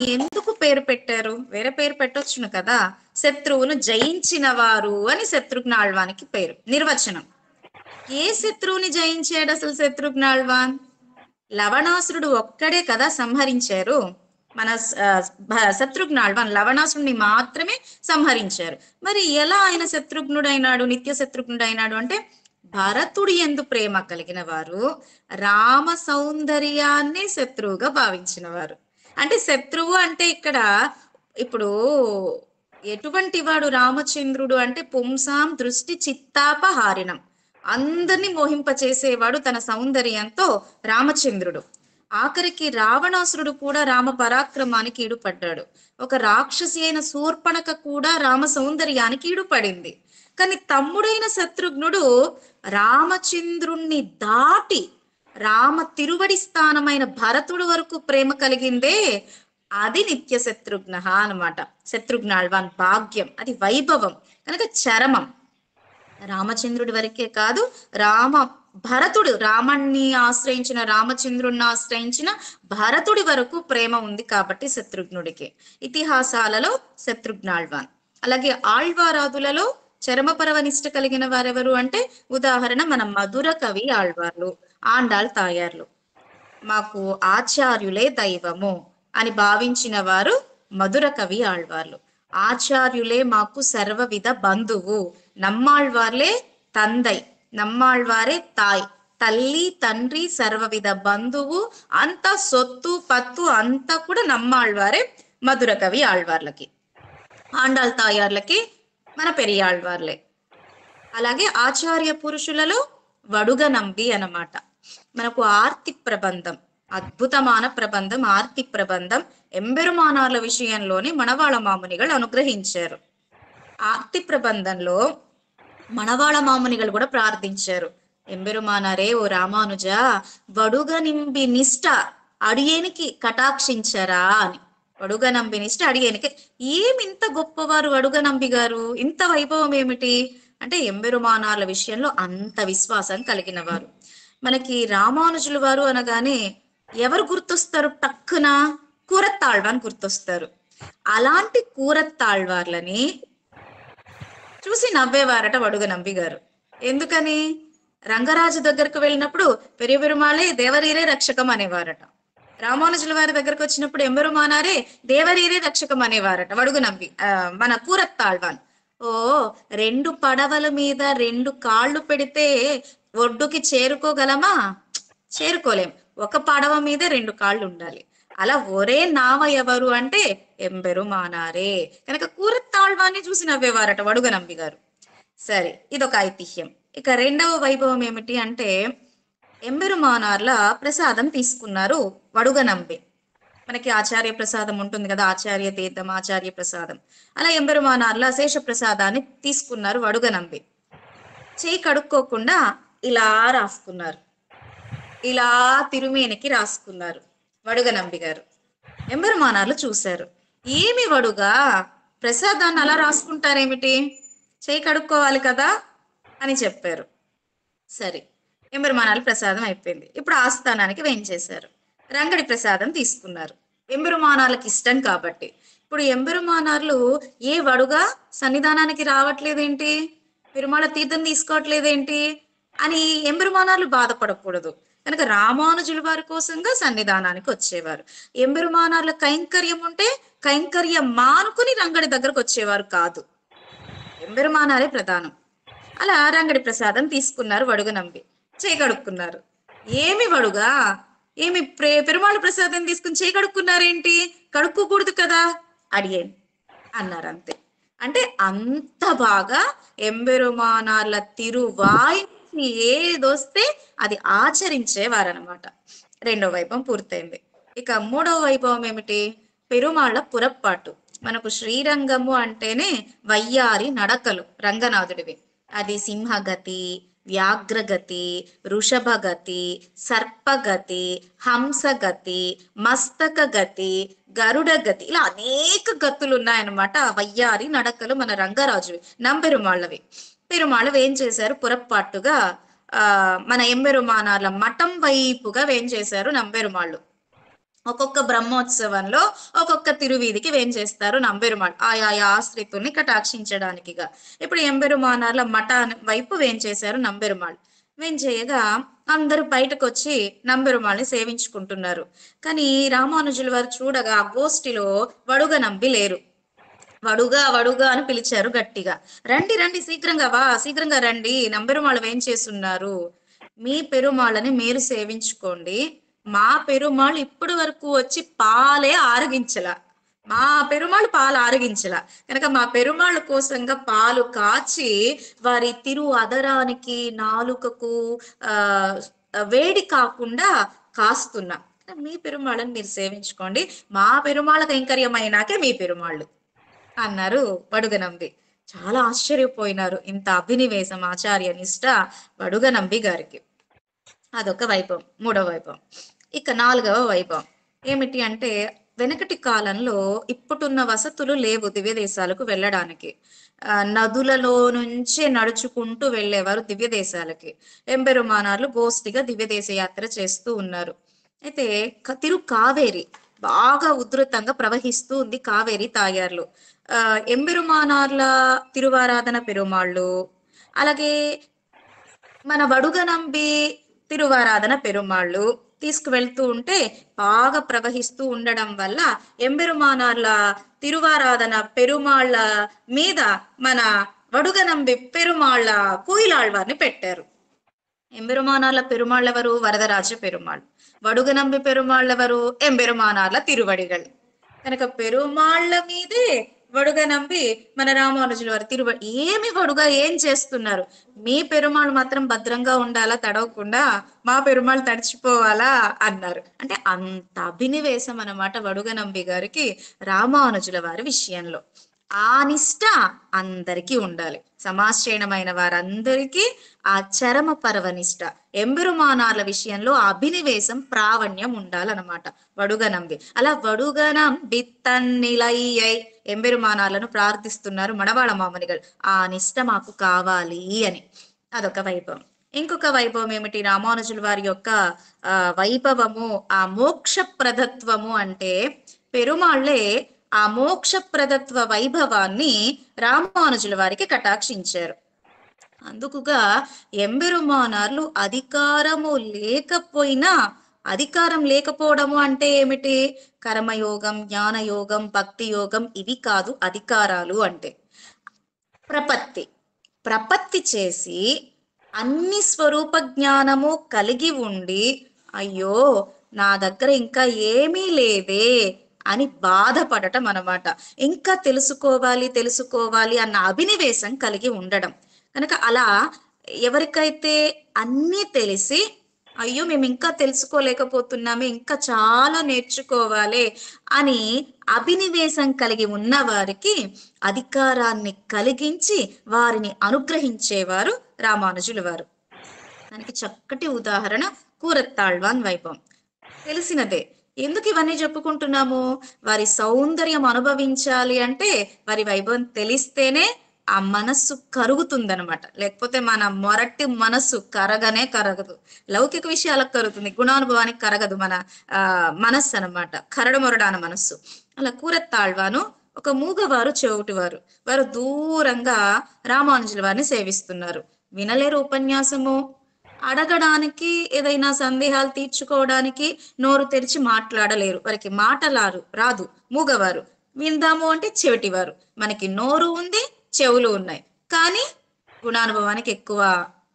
ఎందుకు పేరు పెట్టారు? వేరే పేరు పెట్టొచ్చును కదా. శత్రువును జయించిన వారు అని శత్రుఘ్న ఆళ్వానికి పేరు. నిర్వచనం: ఏ శత్రువుని జయించాడు అసలు శత్రుఘ్న ఆళ్వాన్? లవణాసురుడు ఒక్కడే కదా సంహరించారు. మన శత్రుఘ్న ఆళ్వాన్ లవణాసురుడిని మాత్రమే సంహరించారు. మరి ఎలా ఆయన శత్రుఘ్నుడైనాడు, నిత్య శత్రుఘ్నుడైనాడు అంటే, భరతుడి యందు ప్రేమ కలిగిన వారు రామ సౌందర్యాన్ని శత్రువుగా భావించిన వారు. అంటే శత్రువు అంటే ఇక్కడ ఇప్పుడు ఎటువంటి వాడు రామచంద్రుడు అంటే, పుంసాం దృష్టి చిత్తాపహారిణం, అందరినీ మోహింపచేసేవాడు తన సౌందర్యంతో రామచంద్రుడు. ఆఖరికి రావణాసురుడు కూడా రామ పరాక్రమానికి ఈడుపడ్డాడు. ఒక రాక్షసి అయిన శూర్పణక కూడా రామ సౌందర్యానికి ఈడుపడింది. కానీ తమ్ముడైన శత్రుఘ్నుడు రామచంద్రుణ్ణి దాటి రామ తిరువడి స్థానమైన భరతుడు వరకు ప్రేమ కలిగిందే, అది నిత్య శత్రుఘ్న అన్నమాట. శత్రుఘ్న ఆళ్వాన్ భాగ్యం, అది వైభవం కనుక చరమం. రామచంద్రుడి వరకే కాదు, భరతుడు రామణ్ణి ఆశ్రయించిన, రామచంద్రుణ్ణి ఆశ్రయించిన భరతుడి వరకు ప్రేమ ఉంది కాబట్టి శత్రుఘ్నుడికి. ఇతిహాసాలలో శత్రుఘ్న ఆళ్వాన్. అలాగే ఆళ్వారాదులలో చరమపరవ నిష్ట కలిగిన వారెవరు అంటే, ఉదాహరణ మన మధుర కవి ఆళ్వార్లు, ఆండాళ్ తాయార్లు. మాకు ఆచార్యులే దైవము అని భావించిన వారు మధుర కవి ఆళ్వార్లు. ఆచార్యులే మాకు సర్వవిధ బంధువు, నమ్మాళ్వార్లే తందై, నమ్మాళ్వారే తాయ్, తల్లి తండ్రి సర్వవిధ బంధువు, అంత సొత్తు పత్తు అంతా కూడా నమ్మాళ్వారే మధుర కవి ఆళ్వార్లకి. ఆండాళ్ తాయార్లకి మన పెరియాళ్వార్లే. అలాగే ఆచార్య పురుషులలో వడుగ నంబి అన్నమాట. మనకు ఆర్తి ప్రబంధం, అద్భుతమైన ప్రబంధం ఆర్తి ప్రబంధం ఎంబెరుమానార్ల విషయంలోనే మనవాళ మామునిகள் అనుగ్రహించారు. ఆర్తి ప్రబంధంలో మనవాళ మామునిகள் కూడా ప్రార్థించారు, ఎంబెరుమానారే ఓ రామానుజ, వడుగ నింబి నిష్ట అడియేనికి కటాక్షించరా అని. వడుగ నంబి నిష్ట అడియేనికి. ఏమింత గొప్పవారు వడుగ నంబి గారు, ఇంత వైభవం ఏమిటి అంటే, ఎంబెరుమానార్ల విషయంలో అంత విశ్వాసం కలిగిన వారు. మనకి రామానుజుల వారు అనగానే ఎవరు గుర్తొస్తారు? టక్కున కూరత్తాళ్వాన్ గుర్తొస్తారు. అలాంటి కూరత్తాళ్వార్లని చూసి నవ్వేవారట వడుగ నంబి గారు. ఎందుకని? రంగరాజు దగ్గరకు వెళ్ళినప్పుడు పెరియ పెరుమాళే దేవరీరే రక్షకం అనేవారట. రామానుజుల వారి దగ్గరకు వచ్చినప్పుడు ఎంబెరుమానారే దేవరీరే రక్షకం అనేవారట వడుగ నంబి మన కూరత్తాళ్వాన్. ఓ, 2 పడవల మీద 2 కాళ్ళు పెడితే ఒడ్డుకి చేరుకోగలమా? చేరుకోలేం. ఒక పడవ మీద 2 కాళ్ళు ఉండాలి. అలా ఒరే నావ ఎవరు అంటే ఎంబెరుమానారే. కనుక కూరత్తాళ్వాన్ని చూసి నవ్వేవారట వడుగ నంబి గారు. సరే, ఇదొక ఐతిహ్యం. ఇక రెండవ వైభవం ఏమిటి అంటే, ఎంబెరుమానార్ల ప్రసాదం తీసుకున్నారు వడుగ నంబి. మనకి ఆచార్య ప్రసాదం ఉంటుంది కదా, ఆచార్య తీర్థం, ఆచార్య ప్రసాదం. అలా ఎంబెరుమానార్ల శేష ప్రసాదాన్ని తీసుకున్నారు వడుగ నంబి. చేయి కడుక్కోకుండా ఇలా రాసుకున్నారు, ఇలా తిరుమేనికి రాసుకున్నారు వడుగ నంబి గారు. ఎంబెరుమానార్లు చూశారు, ఏమి వడుగా ప్రసాదాన్ని అలా రాసుకుంటారేమిటి, చేయి కడుక్కోవాలి కదా అని చెప్పారు. సరే, ఎంబెరుమానార్ల ప్రసాదం అయిపోయింది. ఇప్పుడు ఆస్థానానికి వేయించేశారు. రంగడి ప్రసాదం తీసుకున్నారు. ఎంబెరుమానార్లకు ఇష్టం కాబట్టి. ఇప్పుడు ఎంబెరుమానార్లు ఏ వడుగా సన్నిధానానికి రావట్లేదేంటి, పెరుమాళ తీర్థం తీసుకోవట్లేదేంటి అని ఎంబెరుమానార్లు బాధపడకూడదు. కనుక రామానుజుల వారి కోసంగా సన్నిధానానికి వచ్చేవారు. ఎంబెరుమానార్ల కైంకర్యం ఉంటే కైంకర్యం మానుకుని రంగడి దగ్గరకు వచ్చేవారు కాదు, ఎంబెరుమానారే ప్రధానం. అలా రంగడి ప్రసాదం తీసుకున్నారు వడుగ నంబి, చేయి కడుక్కున్నారు. ఏమి వడుగా, ఏమి పెరుమాళ ప్రసాదం తీసుకుని చేయి కడుక్కున్నారేంటి, కడుక్కోకూడదు కదా అడిగేను అన్నారు. అంతే. అంటే అంత బాగా ఎంబెరుమానార్ల తిరువాయి ఏదొస్తే అది ఆచరించేవారనమాట. రెండో వైభవం పూర్తయింది. ఇక మూడవ వైభవం ఏమిటి? పెరుమాళ్ళ పురప్పాటు. మనకు శ్రీరంగము అంటేనే వయ్యారి నడకలు రంగనాథుడివి. అది సింహగతి, వ్యాఘ్రగతి, వృషభగతి, సర్పగతి, హంసగతి, మస్తక గతి, గరుడ గతి, ఇలా అనేక గతులు ఉన్నాయన్నమాట. వయ్యారి నడకలు మన రంగరాజువి, నంబెరుమాళ్ళవి. పెరుమాళ వేంచేశారు పురప్పాటుగా మన ఎంబెరుమానార్ల మఠం వైపుగా వేంచేశారు నంబెరుమాళ్ళు. ఒక్కొక్క బ్రహ్మోత్సవంలో ఒక్కొక్క తిరువీధికి వేంచేస్తారు నంబెరుమాళ్ ఆయా ఆశ్రితుల్ని కటాక్షించడానికిగా. ఇప్పుడు ఎంబెరుమానార్ల మఠం వైపు వేంచేశారు నంబెరుమాళ్. వేంచేయగా అందరూ బయటకు వచ్చి నంబెరుమాళ్ళని సేవించుకుంటున్నారు. కానీ రామానుజుల వారు చూడగా ఆ గోష్ఠిలో వడుగ నంబి లేరు. వడుగా వడుగా అని పిలిచారు గట్టిగా. రండి రండి, శీఘ్రంగా శీఘ్రంగా రండి, నంబెరుమాళ్ వేంచేస్తున్నారు. మీ పెరుమాళ్ళని మీరు సేవించుకోండి, మా పెరుమాళ్ ఇప్పటి వరకు వచ్చి పాలే ఆరగించల, మా పెరుమాళ్ పాలు ఆరగించల కనుక మా పెరుమాళ్ కోసంగా పాలు కాచి వారి తిరు అదరానికి నాలుకకు ఆ వేడి కాకుండా కాస్తున్నా. మీ పెరుమాళ్ళని మీరు సేవించుకోండి, మా పెరుమాళ్ళ కైంకర్యమైనాకే మీ పెరుమాళ్ళు అన్నారు వడుగనంబి. చాలా ఆశ్చర్యపోయినారు ఇంత అభినివేశం, ఆచార్య నిష్ట వడుగనంబి గారికి. అదొక వైభవం. మూడవ వైభవం. ఇక నాలుగవ వైభవం ఏమిటి అంటే, వెనకటి కాలంలో ఇప్పుడున్న వసతులు లేవు దివ్య దేశాలకు వెళ్ళడానికి. నదులలో నుంచే నడుచుకుంటూ వెళ్ళేవారు దివ్య దేశాలకి. ఎంబెరుమానార్లు గోష్ఠిగా దివ్య దేశ యాత్ర చేస్తూ ఉన్నారు. అయితే తిరు కావేరి బాగా ఉధృతంగా ప్రవహిస్తూ ఉంది కావేరి తాయార్లు. ఎంబెరుమానార్ల తిరువారాధన పెరుమాళ్ళు, అలాగే మన వడుగనంబి తిరువారాధన పెరుమాళ్ళు తీసుకువెళ్తూ ఉంటే బాగా ప్రవహిస్తూ ఉండడం వల్ల ఎంబెరుమానార్ల తిరువారాధన పెరుమాళ్ళ మీద మన వడుగనంబి పెరుమాళ్ళ కోయిలాళ్వారిని పెట్టారు. ఎంబెరుమానార్ల పెరుమాళ్ళెవరు? వరదరాజ పెరుమాళ్. వడుగనంబి పెరుమాళ్ళెవరు? ఎంబెరుమానార్ల తిరువడిగల్. కనుక పెరుమాళ్ళ మీదే వడుగనంబి మన రామానుజుల వారు ఏమి వడుగా ఏం చేస్తున్నారు? మీ పెరుమాళ్ మాత్రం భద్రంగా ఉండాలా, తడవకుండా, మా పెరుమాళ్ తడిచిపోవాలా అన్నారు. అంటే అంత అభినివేశం అన్నమాట వడుగనంబి గారికి రామానుజుల వారి విషయంలో. ఆ నిష్ట అందరికీ ఉండాలి. సమాశ్రయణమైన వారందరికీ ఆ చరమ పరవనిష్ట, ఎంబెరుమానార్ల విషయంలో అభినివేశం, ప్రావణ్యం ఉండాలన్నమాట. వడుగనంబి అలా వడుగనంబి తన్నిలయ్యై ఎంబెరుమానార్లను ప్రార్థిస్తున్నారు మడవాళ మామనిగల్. ఆ నిష్ట మాకు కావాలి అని. అదొక వైభవం. ఇంకొక వైభవం ఏమిటి? రామానుజుల వారి యొక్క వైభవము, ఆ మోక్షప్రదత్వము. అంటే పెరుమాళ్ళే ఆ మోక్షప్రదత్వ వైభవాన్ని రామానుజుల వారికి కటాక్షించారు. అందుకుగా ఎంబెరుమానార్లు అధికారము లేకపోయినా, అధికారం లేకపోవడము అంటే ఏమిటి? కర్మయోగం, జ్ఞానయోగం, భక్తి యోగం ఇవి కాదు అధికారాలు అంటే. ప్రపత్తి చేసి అన్ని స్వరూప జ్ఞానము కలిగి ఉండి, అయ్యో నా దగ్గర ఇంకా ఏమీ లేదే అని బాధపడటం అన్నమాట. ఇంకా తెలుసుకోవాలి అన్న అభినివేశం కలిగి ఉండడం. కనుక అలా ఎవరికైతే అన్నీ తెలిసి, అయ్యో మేము ఇంకా తెలుసుకోలేకపోతున్నామే, ఇంకా చాలా నేర్చుకోవాలి అని అభినివేశం కలిగి ఉన్న వారికి అధికారాన్ని కలిగించి వారిని అనుగ్రహించేవారు రామానుజుల వారు. దానికి చక్కటి ఉదాహరణ కూరత్తాళ్వాన్ వైభవం. తెలిసినదే. ఎందుకు ఇవన్నీ చెప్పుకుంటున్నాము? వారి సౌందర్యం అనుభవించాలి అంటే వారి వైభవం తెలిస్తేనే ఆ మనస్సు కరుగుతుందనమాట. లేకపోతే మన మొరటి మనస్సు కరగనే కరగదు. లౌకిక విషయాలకు కరుగుతుంది, గుణానుభవానికి కరగదు మన మనస్సు అనమాట, కరడుమొరడాన మనస్సు. అలా కూరత్తాళ్వాను ఒక మూగవారు, చెవిటివారు. వారు దూరంగా రామానుజుల వారిని సేవిస్తున్నారు. వినలేరు ఉపన్యాసము, అడగడానికి, ఏదైనా సందేహాలు తీర్చుకోవడానికి నోరు తెరిచి మాట్లాడలేరు. వారికి రాదు, మూగవారు. విందాము అంటే చెవిటివారు. మనకి నోరు ఉంది, చెవులు ఉన్నాయి, కానీ గుణానుభవానికి ఎక్కువ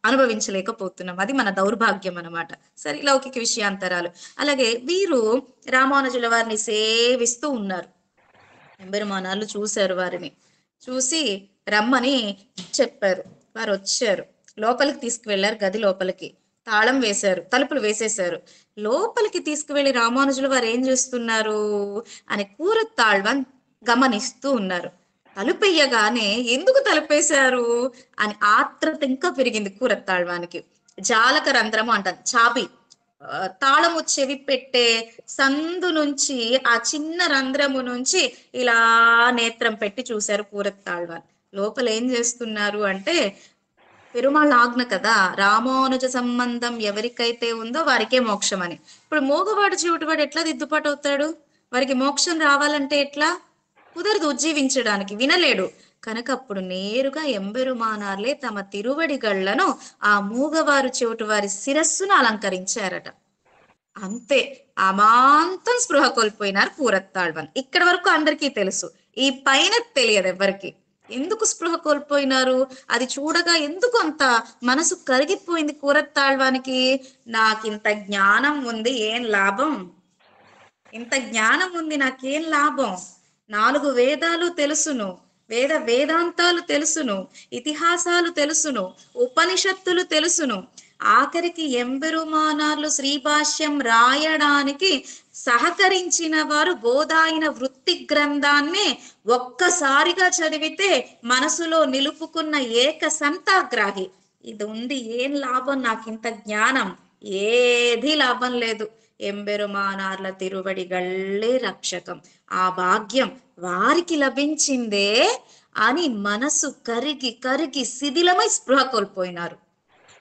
అనుభవించలేకపోతున్నాం. అది మన దౌర్భాగ్యం అన్నమాట. సరే, లౌకిక విషయాంతరాలు. అలాగే వీరు రామానుజుల వారిని సేవిస్తూ ఉన్నారు. ఎంబెరుమానార్లు చూశారు, వారిని చూసి రమ్మని చెప్పారు. వారు వచ్చారు, లోపలికి తీసుకువెళ్లారు. గది లోపలికి తాళం వేశారు, తలుపులు వేసేశారు. లోపలికి తీసుకువెళ్లి రామానుజుల వారు ఏం చేస్తున్నారు అని కూరత్తాళ్వాన్ గమనిస్తూ ఉన్నారు. తలుపెయ్యగానే ఎందుకు తలుపేశారు అని ఆత్రత ఇంకా పెరిగింది కూరత్తాళ్వానికి. జాలక రంధ్రము అంటారు, చాబి తాళము చెవి పెట్టే సందు నుంచి, ఆ చిన్న రంధ్రము నుంచి ఇలా నేత్రం పెట్టి చూశారు కూరత్తాళ్వాన్. లోపల ఏం చేస్తున్నారు అంటే పెరుమాళ్ ఆజ్ఞ కదా, రామానుజ సంబంధం ఎవరికైతే ఉందో వారికే మోక్షం అని. ఇప్పుడు మూగవాడు చెవిటివాడు ఎట్లా దిద్దుపాటు అవుతాడు? వారికి మోక్షం రావాలంటే ఎట్లా? కుదరదు ఉజ్జీవించడానికి, వినలేడు. కనుక అప్పుడు నేరుగా ఎంబెరుమానార్లే తమ తిరువడిగళ్లను ఆ మూగవారు చెవిటి వారి శిరస్సును అలంకరించారట. అంతే, అమాంతం స్పృహ కోల్పోయినారు కూరత్తాళ్వన్. ఇక్కడ వరకు అందరికీ తెలుసు, ఈ పైన తెలియదు ఎవరికి. ఎందుకు స్పృహ కోల్పోయినారు, అది చూడగా ఎందుకు అంత మనసు కరిగిపోయింది కూరత్తాళ్వానికి? నాకింత జ్ఞానం ఉంది, ఏం లాభం? ఇంత జ్ఞానం ఉంది, నాకేం లాభం? 4 వేదాలు తెలుసును, వేదాంతాలు తెలుసును, ఇతిహాసాలు తెలుసును, ఉపనిషత్తులు తెలుసును, ఆఖరికి ఎంబెరుమానార్లు శ్రీభాష్యం రాయడానికి సహకరించిన వారు బోధాయన వృత్తి గ్రంథాన్ని ఒక్కసారిగా చదివితే మనసులో నిలుపుకున్న ఏక సంతాగ్రాహి. ఇది ఉంది, ఏం లాభం నాకింత జ్ఞానం? ఏది లాభం లేదు. ఎంబెరుమానార్ల తిరువడిగళ్ళే రక్షకం, ఆ భాగ్యం వారికి లభించిందే అని మనసు కరిగి కరిగి శిథిలమై స్పృహ కోల్పోయినారు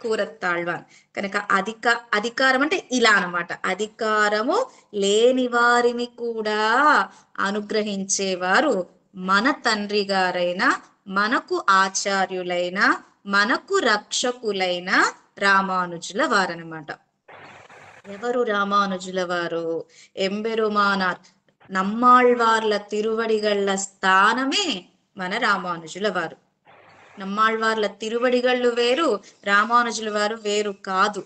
కూరత్తాళ్వాన్. కనుక అధికారం అంటే ఇలా అన్నమాట, అధికారము లేని వారిని కూడా అనుగ్రహించేవారు మన తండ్రి గారైన, మనకు ఆచార్యులైన, మనకు రక్షకులైన రామానుజుల వారనమాట. ఎవరు రామానుజుల వారు? ఎంబెరుమానార్ నమ్మాళ్వార్ల తిరువడిగళ్ళ స్థానమే మన రామానుజుల వారు. నమ్మాళ్వార్ల తిరువడిగళ్ళు వేరు, రామానుజుల వారు వేరు కాదు.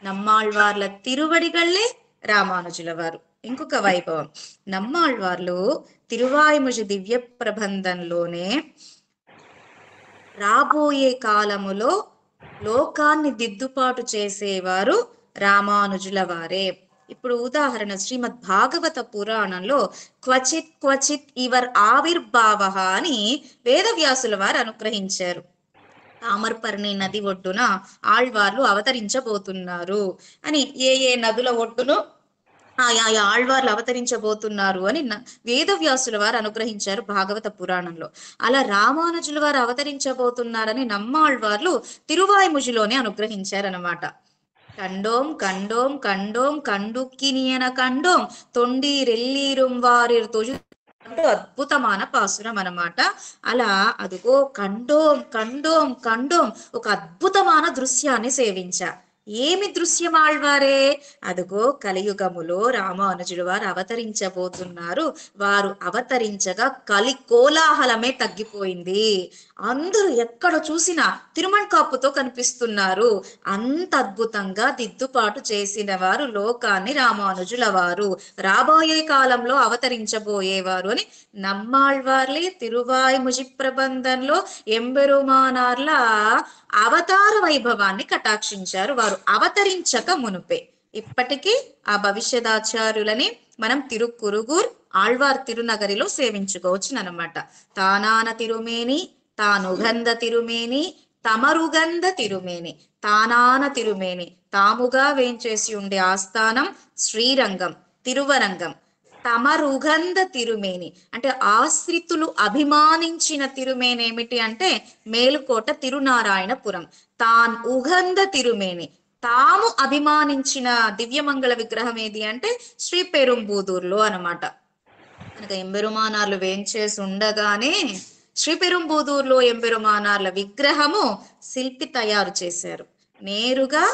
నమ్మాళ్వార్ల తిరువడిగళ్ళే రామానుజుల వారు. ఇంకొక వైభవం, నమ్మాళ్వార్లు తిరువాయిముజి దివ్య ప్రబంధంలోనే రాబోయే కాలములో లోకాన్ని దిద్దుపాటు చేసేవారు రామానుజుల వారే. ఇప్పుడు ఉదాహరణ, శ్రీమద్ భాగవత పురాణంలో క్వచిత్ క్వచిత్ ఇవర్ ఆవిర్భావ అని వేదవ్యాసుల వారు అనుగ్రహించారు. తామర్పర్ణి నది ఒడ్డున ఆళ్వార్లు అవతరించబోతున్నారు అని, ఏ నదుల ఒడ్డును ఆయా ఆళ్వార్లు అవతరించబోతున్నారు అని వేదవ్యాసుల వారు అనుగ్రహించారు భాగవత పురాణంలో. అలా రామానుజుల వారు అవతరించబోతున్నారని నమ్మాళ్వార్లు తిరువాయిముజిలోనే అనుగ్రహించారనమాట. కండోం కండోం కండోం కండుక్కినియన కండోం తొండీరెల్లీరుం వారిర్ తొజు అంటూ అద్భుతమైన పాసురం అన్నమాట. అలా అదిగో కండోం కండోం కండోం ఒక అద్భుతమైన దృశ్యాన్ని సేవించా. ఏమి దృశ్యం ఆళ్వారే? అదిగో కలియుగములో రామానుజుడు వారు అవతరించబోతున్నారు. వారు అవతరించగా కలి కోలాహలమే తగ్గిపోయింది. అందరూ ఎక్కడ చూసినా తిరుమణ్కాపుతో కనిపిస్తున్నారు. అంత అద్భుతంగా దిద్దుపాటు చేసిన వారు లోకాన్ని రామానుజుల వారు, రాబోయే కాలంలో అవతరించబోయేవారు అని నమ్మాళ్వార్లే తిరువాయిముజి ప్రబంధంలో ఎంబెరుమానార్ల అవతార వైభవాన్ని కటాక్షించారు, వారు అవతరించక మునుపే. ఇప్పటికీ ఆ భవిష్యదాచార్యులని మనం తిరుక్కురుగూర్ ఆళ్వార్ తిరునగరిలో సేవించుకోవచ్చునమాట. తానాన తిరుమేని, తానుగంధ తిరుమేని, తమరుగంధ తిరుమేని, తానాన తిరుమేని, తాముగా వేంచేసి ఉండే ఆస్థానం శ్రీరంగం తిరువరంగం. తమరుగంధ తిరుమేని అంటే ఆశ్రితులు అభిమానించిన తిరుమేని ఏమిటి అంటే మేలుకోట తిరునారాయణపురం. తాన్ ఉగంధ తిరుమేని, తాము అభిమానించిన దివ్యమంగళ విగ్రహం ఏది అంటే శ్రీ పెరుంబూదూర్లో అనమాట. కనుక ఎంబెరుమానార్లు వేంచేసి ఉండగానే శ్రీ పెరుంబూదూర్లో ఎంబెరుమానార్ల విగ్రహము శిల్పి తయారు చేశారు. నేరుగా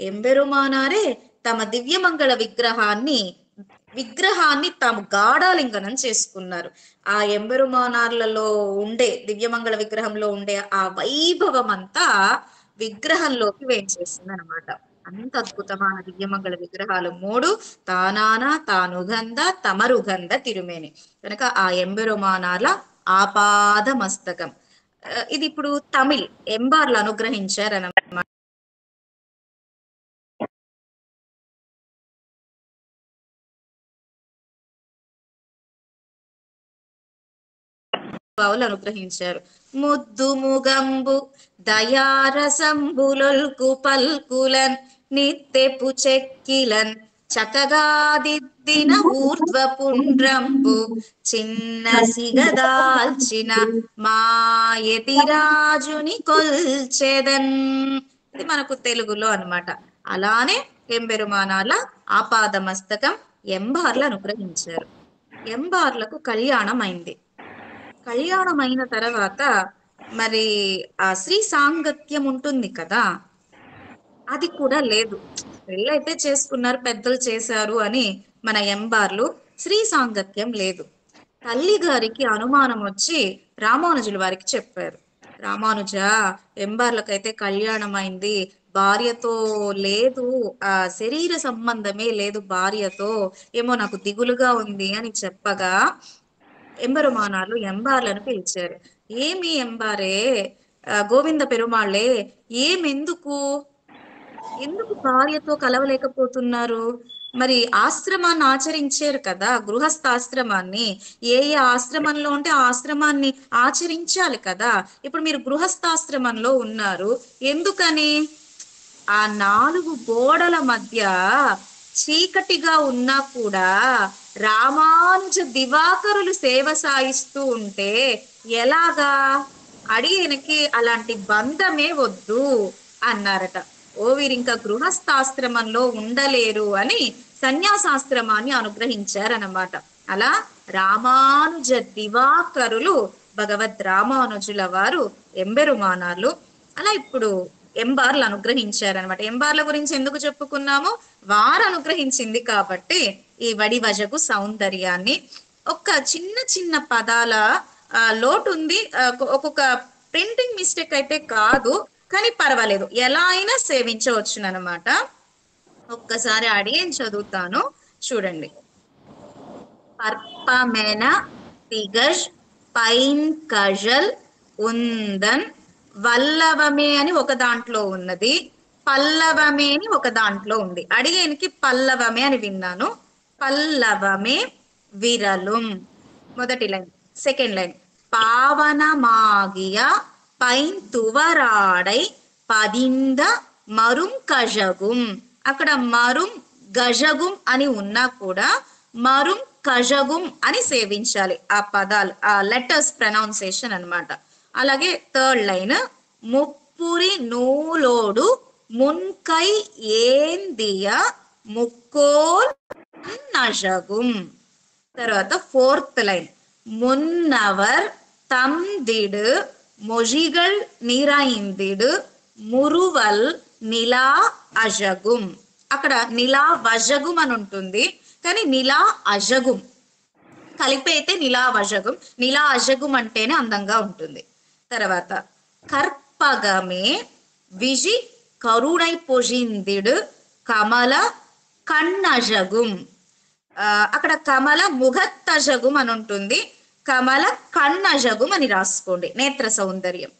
ఎంబెరుమానారే తమ దివ్యమంగళ విగ్రహాన్ని తాము గాఢాలింగనం చేసుకున్నారు. ఆ ఎంబెరుమానార్లలో ఉండే దివ్యమంగళ విగ్రహంలో ఉండే ఆ వైభవం అంతా విగ్రహంలోకి వేంచేసింది అనమాట. అంత అద్భుతమైన దివ్యమంగళ విగ్రహాలు 3, తానాన, తానుగంధ, తమరుగంధ తిరుమేని. కనుక ఆ ఎంబెరుమానార్ల ఆపాద మస్తకం. ఇది ఇప్పుడు తమిళ్ ఎంబార్లు అనుగ్రహించారన్నమాట. అనుగ్రహించారు. ముద్దు ముగంబు దయారసంబులొల్కు పల్కులన్ నిత్తెపు చెక్కిలన్ చక్కగా దిద్దిన ఊర్ధ్వపుండ్రంబు చిన్న సిగదాల్చిన మాయతిరాజుని కొల్చెదన్. ఇది మనకు తెలుగులో అన్నమాట. అలానే ఎంబెరుమానార్ల ఆపాద మస్తకం ఎంబార్లు అనుగ్రహించారు. ఎంబార్లకు కళ్యాణం అయింది. కళ్యాణం అయిన తర్వాత మరి ఆ శ్రీ సాంగత్యం ఉంటుంది కదా, అది కూడా లేదు. పెళ్ళైతే చేసుకున్నారు, పెద్దలు చేశారు అని మన ఎంబార్లు, శ్రీ సాంగత్యం లేదు. తల్లి గారికి అనుమానం వచ్చి రామానుజుల వారికి చెప్పారు. రామానుజ, ఎంబార్లకైతే కళ్యాణం అయింది, భార్యతో లేదు, ఆ శరీర సంబంధమే లేదు భార్యతో, ఏమో నాకు దిగులుగా ఉంది అని చెప్పగా ఎంబెరుమానార్లు ఎంబార్లను పిలిచారు. ఏమి ఎంబారే, గోవింద పెరుమాళ్ళే, ఏమెందుకు, ఎందుకు భార్యతో కలవలేకపోతున్నారు? మరి ఆశ్రమాన్ని ఆచరించారు కదా, గృహస్థాశ్రమాన్ని. ఏ ఏ ఆశ్రమంలో ఉంటే ఆ ఆశ్రమాన్ని ఆచరించాలి కదా. ఇప్పుడు మీరు గృహస్థాశ్రమంలో ఉన్నారు, ఎందుకని? ఆ 4 గోడల మధ్య చీకటిగా ఉన్నా కూడా రామానుజ దివాకరులు సేవ సాయిస్తూ ఉంటే ఎలాగా? అడిగినకి అలాంటి బంధమే వద్దు అన్నారట. ఓ వీరింకా గృహస్థాశ్రమంలో ఉండలేరు అని సన్యాసాశ్రమాన్ని అనుగ్రహించారన్నమాట. అలా రామానుజ దివాకరులు భగవద్ రామానుజుల వారు ఎంబెరుమానార్లు అలా ఇప్పుడు ఎంబార్లు అనుగ్రహించారనమాట. ఎంబార్ల గురించి ఎందుకు చెప్పుకున్నాము? వారు అనుగ్రహించింది కాబట్టి ఈ వడివజగు సౌందర్యాన్ని. ఒక చిన్న చిన్న పదాల లోటు ఉంది, ఒక్కొక్క ప్రింటింగ్ మిస్టేక్ అయితే కాదు, కానీ పర్వాలేదు, ఎలా అయినా సేవించవచ్చునమాట. ఒక్కసారి అడిగేం చదువుతాను, చూడండి. పర్పమెన తిగజ్ పైన్ కజల్ ఉందన్. వల్లవమే అని ఒక దాంట్లో ఉన్నది, పల్లవమే అని ఒక దాంట్లో ఉంది. అడిగేనికి పల్లవమే అని విన్నాను. పల్లవమే విరలుం, మొదటి లైన్. సెకండ్ లైన్, పావనమాగియ పైంతువరాడై పదింద మరుం కజగుం. అక్కడ మరుం గజగుం అని ఉన్నా కూడా మరుం కజగుం అని సేవించాలి ఆ పదాలు, ఆ లెటర్స్ ప్రొనౌన్సియేషన్ అన్నమాట. అలాగే థర్డ్ లైన్, ముప్పురి నూలోడు మున్కై ఏందియ ముక్కోల్ నజగుం. తర్వాత ఫోర్త్ లైన్, మున్నవర్ தம்திடு மொழிகள் நிறைந்திடு మురువల్ నిలా అజగుం. అక్కడ నిలా వజగుం అని ఉంటుంది, కానీ నిలా అజగుం కలిపి అయితే నిలా వజగుం. నిలా అజగుం అంటేనే అందంగా ఉంటుంది. తర్వాత కర్పగమే విజి కరుణై పొజిందిడు కమల కన్నజగుం. అక్కడ కమల ముఖత్తజగుం అని ఉంటుంది, కమల కన్నజగుం అని రాసుకోండి, నేత్ర సౌందర్యం.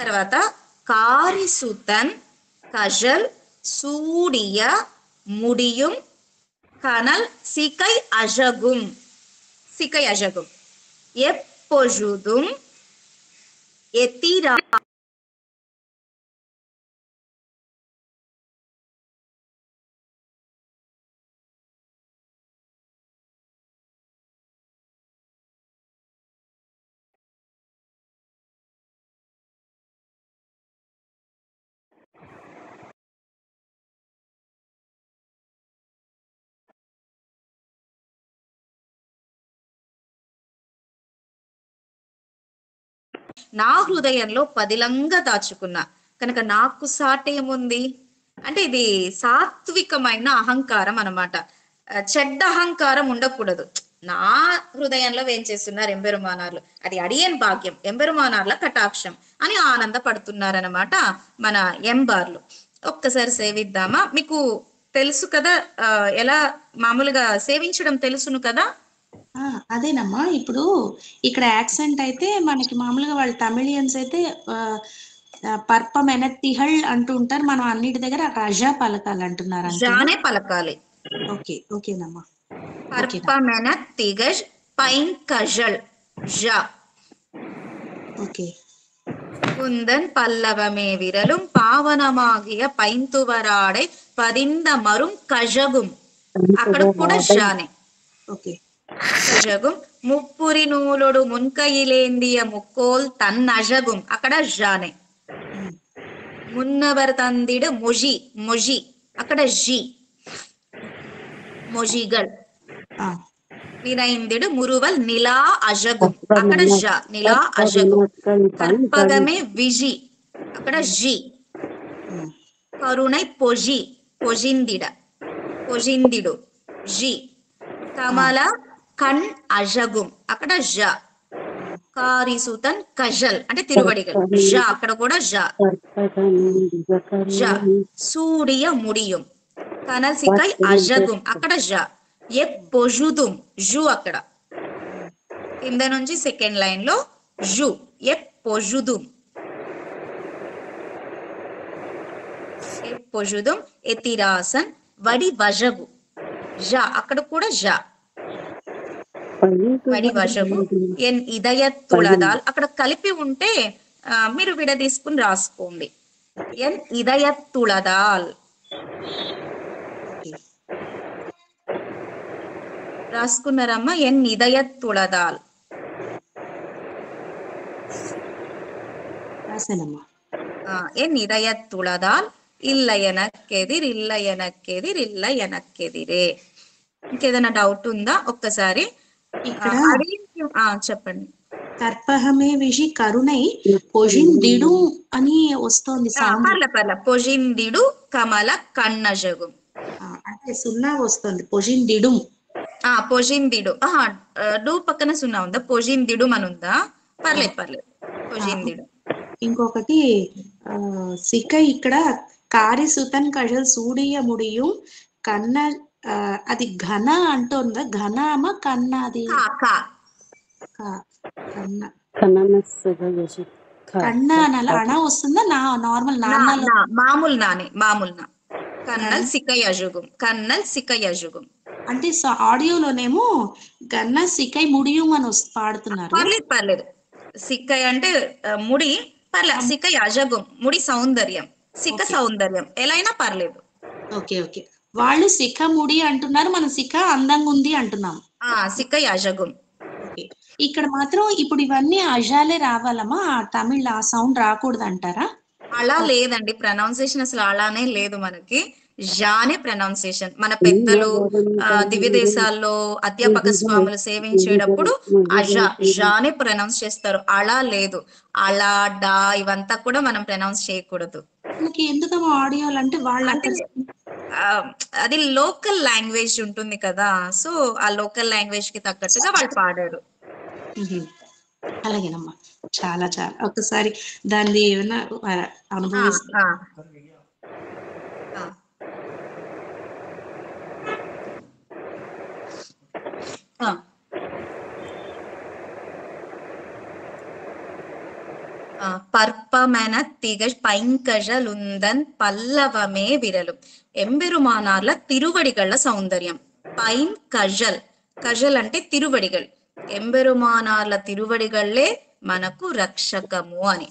తర్వాత కారిసుతన్ కజల్ సూడియ ముడియం కనల్ సికై అజగుం. సికై అజగుం ఎప్పొజుదుం ఎతిరా. నా హృదయంలో పదిలంగా దాచుకున్నా కనుక నాకు సాటేముంది అంటే ఇది సాత్వికమైన అహంకారం అన్నమాట. చెడ్డ అహంకారం ఉండకూడదు. నా హృదయంలో వేంచేస్తున్నారు ఎంబెరుమానార్లు, అది అడియన్ భాగ్యం, ఎంబెరుమానార్ల కటాక్షం అని ఆనందపడుతున్నారనమాట మన ఎంబార్లు. ఒక్కసారి సేవిద్దామా? మీకు తెలుసు కదా ఎలా మామూలుగా సేవించడం తెలుసును కదా. అదేనమ్మా, ఇప్పుడు ఇక్కడ యాక్సెంట్ అయితే మనకి మామూలుగా వాళ్ళు తమిళియన్స్ అయితే పర్పమెనతిహళ్ అంటూ ఉంటారు, మనం అన్నిటి దగ్గర అజ పలకాలి అంటున్నారు. జానే పలకాలి. ఓకే, ఓకేనమ్మా. పర్పమెనతిగజ్ పైన్ కజల్ జ. ఓకే. குந்தன் பல்லவமே விரலும் பாவனமாகிய பைந்துவராடை பதிந்த மரும் கஜகும். అక్కడ కూడా జానే. ఓకే. సజగుం. ముప్పురి నూలుడు మున్కయిలేందియ ముక్కోల్ తన్నజగుం, అక్కడ జానే. ఉమ్. మున్నవర్ తందిడు మొజి, మొజి, అక్కడ జి, మొజిగల్. ఆ, నిరైందిడు మురువల్ నిలా అజగుం, అక్కడ జ, నిలా అజగుం. కర్పగమే విజి, అక్కడ జి. ఉమ్. కరుణై పొజి, పొజిందిడ, పొజిందిడు, జి. కమల కణ్ అజగుం, అక్కడ జ. కారిసుతన్ కజల్ అంటే తిరువడిగల్, జ, అక్కడ కూడా జ, జ. సూడియ ముడియం. కనల్సికై అజగుం, అక్కడ జ. ఎప్పొజుదుం, జు అక్కడ. కింద నుంచి సెకండ్ లైన్ లో జు, ఎప్పొజుదుం, ఎప్పొజుదుం. ఎతిరాసన్ వడి వజగు, జ, అక్కడ కూడా జ, వడి వజగు. ఎన్ ఇదయత్తుళదాల్, అక్కడ కలిపి ఉంటే మీరు విడదీసుకుని రాసుకోండి. ఎన్ ఇదయత్తుళదాల్ ఓకే. రాసుకున్నారమ్మా? ఎన్ ఇదయత్తుళదాల్. రాశానమ్మా. ఎన్ ఇదయత్తుళదాల్. ఇల్ల ఎనక్కెదిర్, ఇల్ల ఎనక్కెదిర్, ఇల్ల ఎనక్కెదిరే. ఇంకేదైనా డౌట్ ఉందా? ఒక్కసారి ఇక్కడ చెప్పండి. కర్పహమే విషి కరుణై పొజిందిడు అని వస్తోంది సౌండ్. పర్ల పొజిందిడు కమల కన్నజగుం. అంటే సున్నా వస్తుంది, పొజిందిడు. పొజిందిడు. డు పక్కన సున్నా ఉందా? పొజిందిడు అని ఉందా? పర్లేదు, పొజిందిడు. ఇంకొకటి సిక ఇక్కడ కారిసుతన్ కజల్ సూడియ ముడియు కన్న, అది ఘన అంటోందా? ఘనామా కన్న? అది కన్న, కన్న అనాల అణ వస్తుందా? నార్మల్ నాన్నలో మామూలు నానే, మామూలు నా. కన్నల్ సికయజుగుం, కన్నల్ సికయజుగుం. అంటే ఆడియోలోనేమో గన్న సికై ముడియం అని పాడుతున్నారు. పర్లేదు. సిక్కయ్ అంటే ముడి, పర్లేదు. సికయ్ అజగుం, ముడి సౌందర్యం, సిక సౌందర్యం, ఎలా అయినా పర్లేదు. ఓకే. వాళ్ళు సిక ముడి అంటున్నారు, మనం సిక అందంగా ఉంది అంటున్నాం. సికయ్ అజగుం. ఓకే. ఇక్కడ మాత్రం ఇప్పుడు ఇవన్నీ అజాలే రావాలమ్మా, తమిళ్ ఆ సౌండ్ రాకూడదు అంటారా? అలా లేదండి, ప్రొనౌన్సియేషన్ అసలు అలానే లేదు మనకి. జానే ప్రొనౌన్సియేషన్. మన పెద్దలు దివ్య దేశాల్లో అధ్యాపక స్వాములు సేవించేటప్పుడు జానే ప్రొనౌన్స్ చేస్తారు. అలా లేదు. అలా డా ఇవంతా కూడా మనం ప్రొనౌన్స్ చేయకూడదు. మనకి ఎందుకమ్మా ఆడియోలు అంటే వాళ్ళు అది లోకల్ లాంగ్వేజ్ ఉంటుంది కదా, సో ఆ లోకల్ లాంగ్వేజ్ కి తగ్గట్టుగా వాళ్ళు పాడారు. అలాగేనమ్మా. చాలా ఒకసారి దాన్ని ఏమైనా అనుభవిస్తా. பற்பமென திகழ் பைங்கழலுந்தன் பல்லவமே விரலும். ఎంబెరుమానార్ల తిరువడిగళ్ళ సౌందర్యం. పైన్ కజల్, కజల్ అంటే తిరువడిగల్. ఎంబెరుమానార్ల తిరువడిగళ్ళే మనకు రక్షకము అని.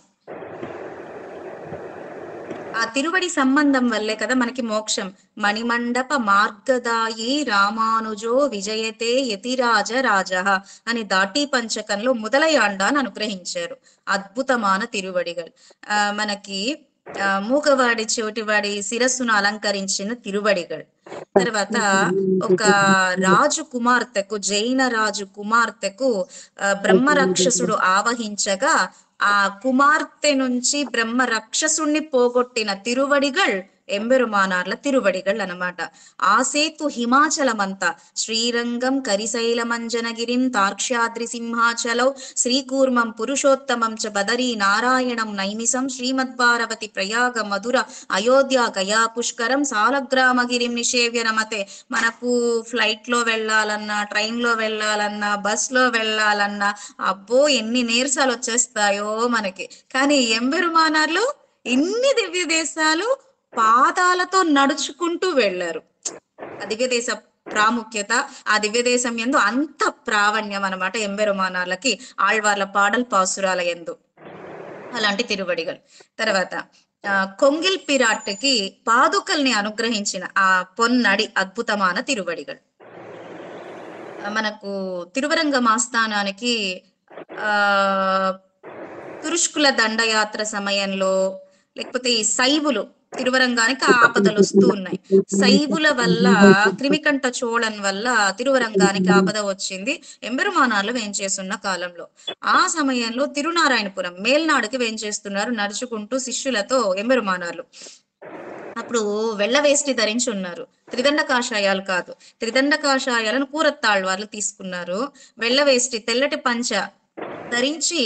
ఆ తిరువడి సంబంధం వల్లే కదా మనకి మోక్షం. మణిమండప మార్గదాయి రామానుజో విజయతే యతిరాజ రాజ అని దాటి పంచకంలో మొదలయాండాన్ని అనుగ్రహించారు. అద్భుతమైన తిరువడిగల్. మనకి మూగవాడి చోటివాడి శిరస్సును అలంకరించిన తిరువడిగల్. తర్వాత ఒక రాజు కుమార్తెకు, జైన రాజు కుమార్తెకు బ్రహ్మరాక్షసుడు ఆవహించగా ఆ కుమార్తె నుంచి బ్రహ్మ రాక్షసుణ్ణి పోగొట్టిన తిరువడిగల్ ఎంబెరుమానార్ల తిరువడిగల్ అన్నమాట. ఆ సేతు హిమాచలమంతా శ్రీరంగం కరిశైలమంజనగిరిం తార్క్ష్యాద్రి సింహాచలౌ శ్రీకూర్మం పురుషోత్తమం చ బదరీ నారాయణం నైమిసం శ్రీమద్వారవతి ప్రయాగ మధుర అయోధ్య గయా పుష్కరం సాలగ్రామగిరిం నిషేవ్య రమతే. మనకు ఫ్లైట్ లో వెళ్ళాలన్నా, ట్రైన్ లో వెళ్ళాలన్నా, బస్ లో వెళ్ళాలన్నా అబ్బో ఎన్ని నీరసాలు వచ్చేస్తాయో మనకి. కానీ ఎంబెరుమానార్లు ఇన్ని దివ్య దేశాలు పాదాలతో నడుచుకుంటూ వెళ్ళారు. ఆ దివ్య దేశ ప్రాముఖ్యత, ఆ దివ్య దేశం యందు అంత ప్రావణ్యం అన్నమాట ఎంబెరుమానార్లకి, ఆళ్వార్ల పాడల్ పాసురాల యందు. అలాంటి తిరువడిగల్. తర్వాత కొంగిల్ పిరాట్కి పాదుకల్ని అనుగ్రహించిన ఆ పొన్నడి అద్భుతమైన తిరువడిగల్. మనకు తిరువరంగం ఆస్థానానికి ఆ తురుష్కుల దండయాత్ర సమయంలో, లేకపోతే ఈ శైవులు తిరువరంగానికి ఆపదలు వస్తూ ఉన్నాయి. శైవుల వల్ల, క్రిమికంఠ చోళన్ వల్ల తిరువరంగానికి ఆపద వచ్చింది ఎంబెరుమానార్లు వేంచేస్తున్న కాలంలో. ఆ సమయంలో తిరునారాయణపురం మేల్నాడుకి వేంచేస్తున్నారు నడుచుకుంటూ శిష్యులతో ఎంబెరుమానార్లు. అప్పుడు వెళ్ల వేష్టి ధరించి ఉన్నారు, త్రిదండ కాషాయాలు కాదు. త్రిదండ కాషాయాలను కూరత్తాళ్వార్లు తీసుకున్నారు. వెళ్ల వేష్టి తెల్లటి పంచ ధరించి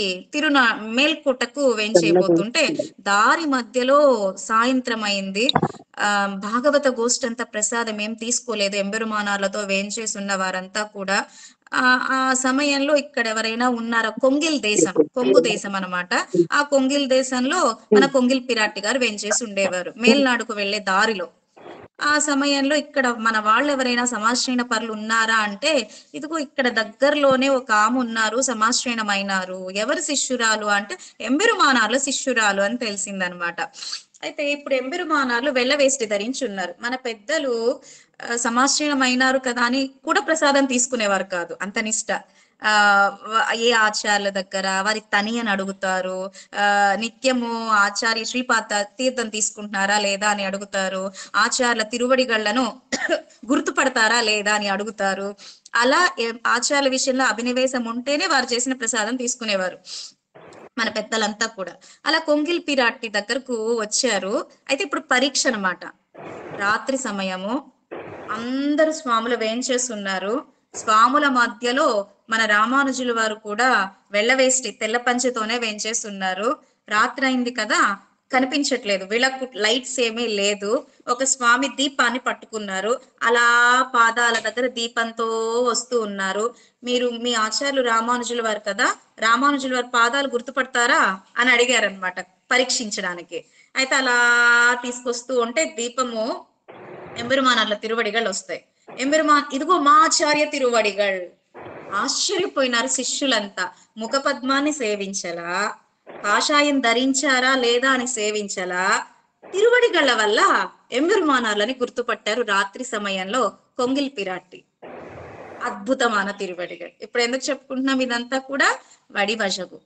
మేల్కోటకు వేంచేయబోతుంటే దారి మధ్యలో సాయంత్రం అయింది. భాగవత గోష్ఠంతా ప్రసాదం ఏం తీసుకోలేదు, ఎంబెరుమానార్లతో వేంచేసున్న వారంతా కూడా. ఆ సమయంలో ఇక్కడ ఎవరైనా ఉన్నారా? కొంగిల్ దేశం, కొంగు దేశం అన్నమాట. ఆ కొంగిల్ దేశంలో మన కొంగిల్ పిరాట్టి గారు వేంచేసి ఉండేవారు మేల్నాడుకు వెళ్లే దారిలో. ఆ సమయంలో ఇక్కడ మన వాళ్ళు ఎవరైనా సమాశ్రయణ పరులు ఉన్నారా అంటే, ఇదిగో ఇక్కడ దగ్గరలోనే ఒక ఆమె ఉన్నారు, సమాశ్రయణమైనారు. ఎవరు శిష్యురాలు అంటే ఎంబెరుమానార్ల శిష్యురాలు అని తెలిసిందనమాట. అయితే ఇప్పుడు ఎంబెరుమానార్లు వెళ్ల వేష్టి ధరించి ఉన్నారు. మన పెద్దలు సమాశ్రయణమైనారు కదా అని కూడా ప్రసాదం తీసుకునేవారు కాదు, అంత నిష్ట. ఆ ఏ ఆచార్యుల దగ్గర వారి తని అని అడుగుతారు. నిత్యము ఆచార్య శ్రీపాద తీర్థం తీసుకుంటున్నారా లేదా అని అడుగుతారు. ఆచార్యుల తిరువడిగళ్లను గుర్తుపడతారా లేదా అని అడుగుతారు. అలా ఆచార్యుల విషయంలో అభినివేశం ఉంటేనే వారు చేసిన ప్రసాదం తీసుకునేవారు మన పెద్దలంతా కూడా. అలా కొంగిల్ పిరాట్టి దగ్గరకు వచ్చారు. అయితే ఇప్పుడు పరీక్ష అన్నమాట. రాత్రి సమయము, అందరు స్వాములు వేంచేస్తున్నారు. స్వాముల మధ్యలో మన రామానుజుల వారు కూడా వెళ్లవేష్టి తెల్ల పంచెతోనే వేంచేస్తున్నారు. రాత్రి అయింది కదా, కనిపించట్లేదు, వీళ్ళకు లైట్స్ ఏమీ లేదు. ఒక స్వామి దీపాన్ని పట్టుకున్నారు, అలా పాదాల దగ్గర దీపంతో వస్తూ ఉన్నారు. మీరు మీ ఆచార్యులు రామానుజుల వారు కదా, రామానుజుల వారి పాదాలు గుర్తుపడతారా అని అడిగారనమాట పరీక్షించడానికి. అయితే అలా తీసుకొస్తూ ఉంటే దీపము ఎంబెరుమానార్ల తిరువడిగళ్ళు వస్తాయి. ఇదిగో మా ఆచార్య తిరువడిగళ్. ఆశ్చర్యపోయినారు శిష్యులంతా. ముఖ పద్మాన్ని సేవించలా, కాషాయం ధరించారా లేదా అని సేవించలా, తిరువడిగళ్ళ వల్ల ఎంబెరుమానార్లని గుర్తుపట్టారు రాత్రి సమయంలో కొంగిల్ పిరాట్టి. అద్భుతమైన తిరువడిగళ్. ఇప్పుడు ఎందుకు చెప్పుకుంటున్నాం ఇదంతా కూడా? వడివజగు.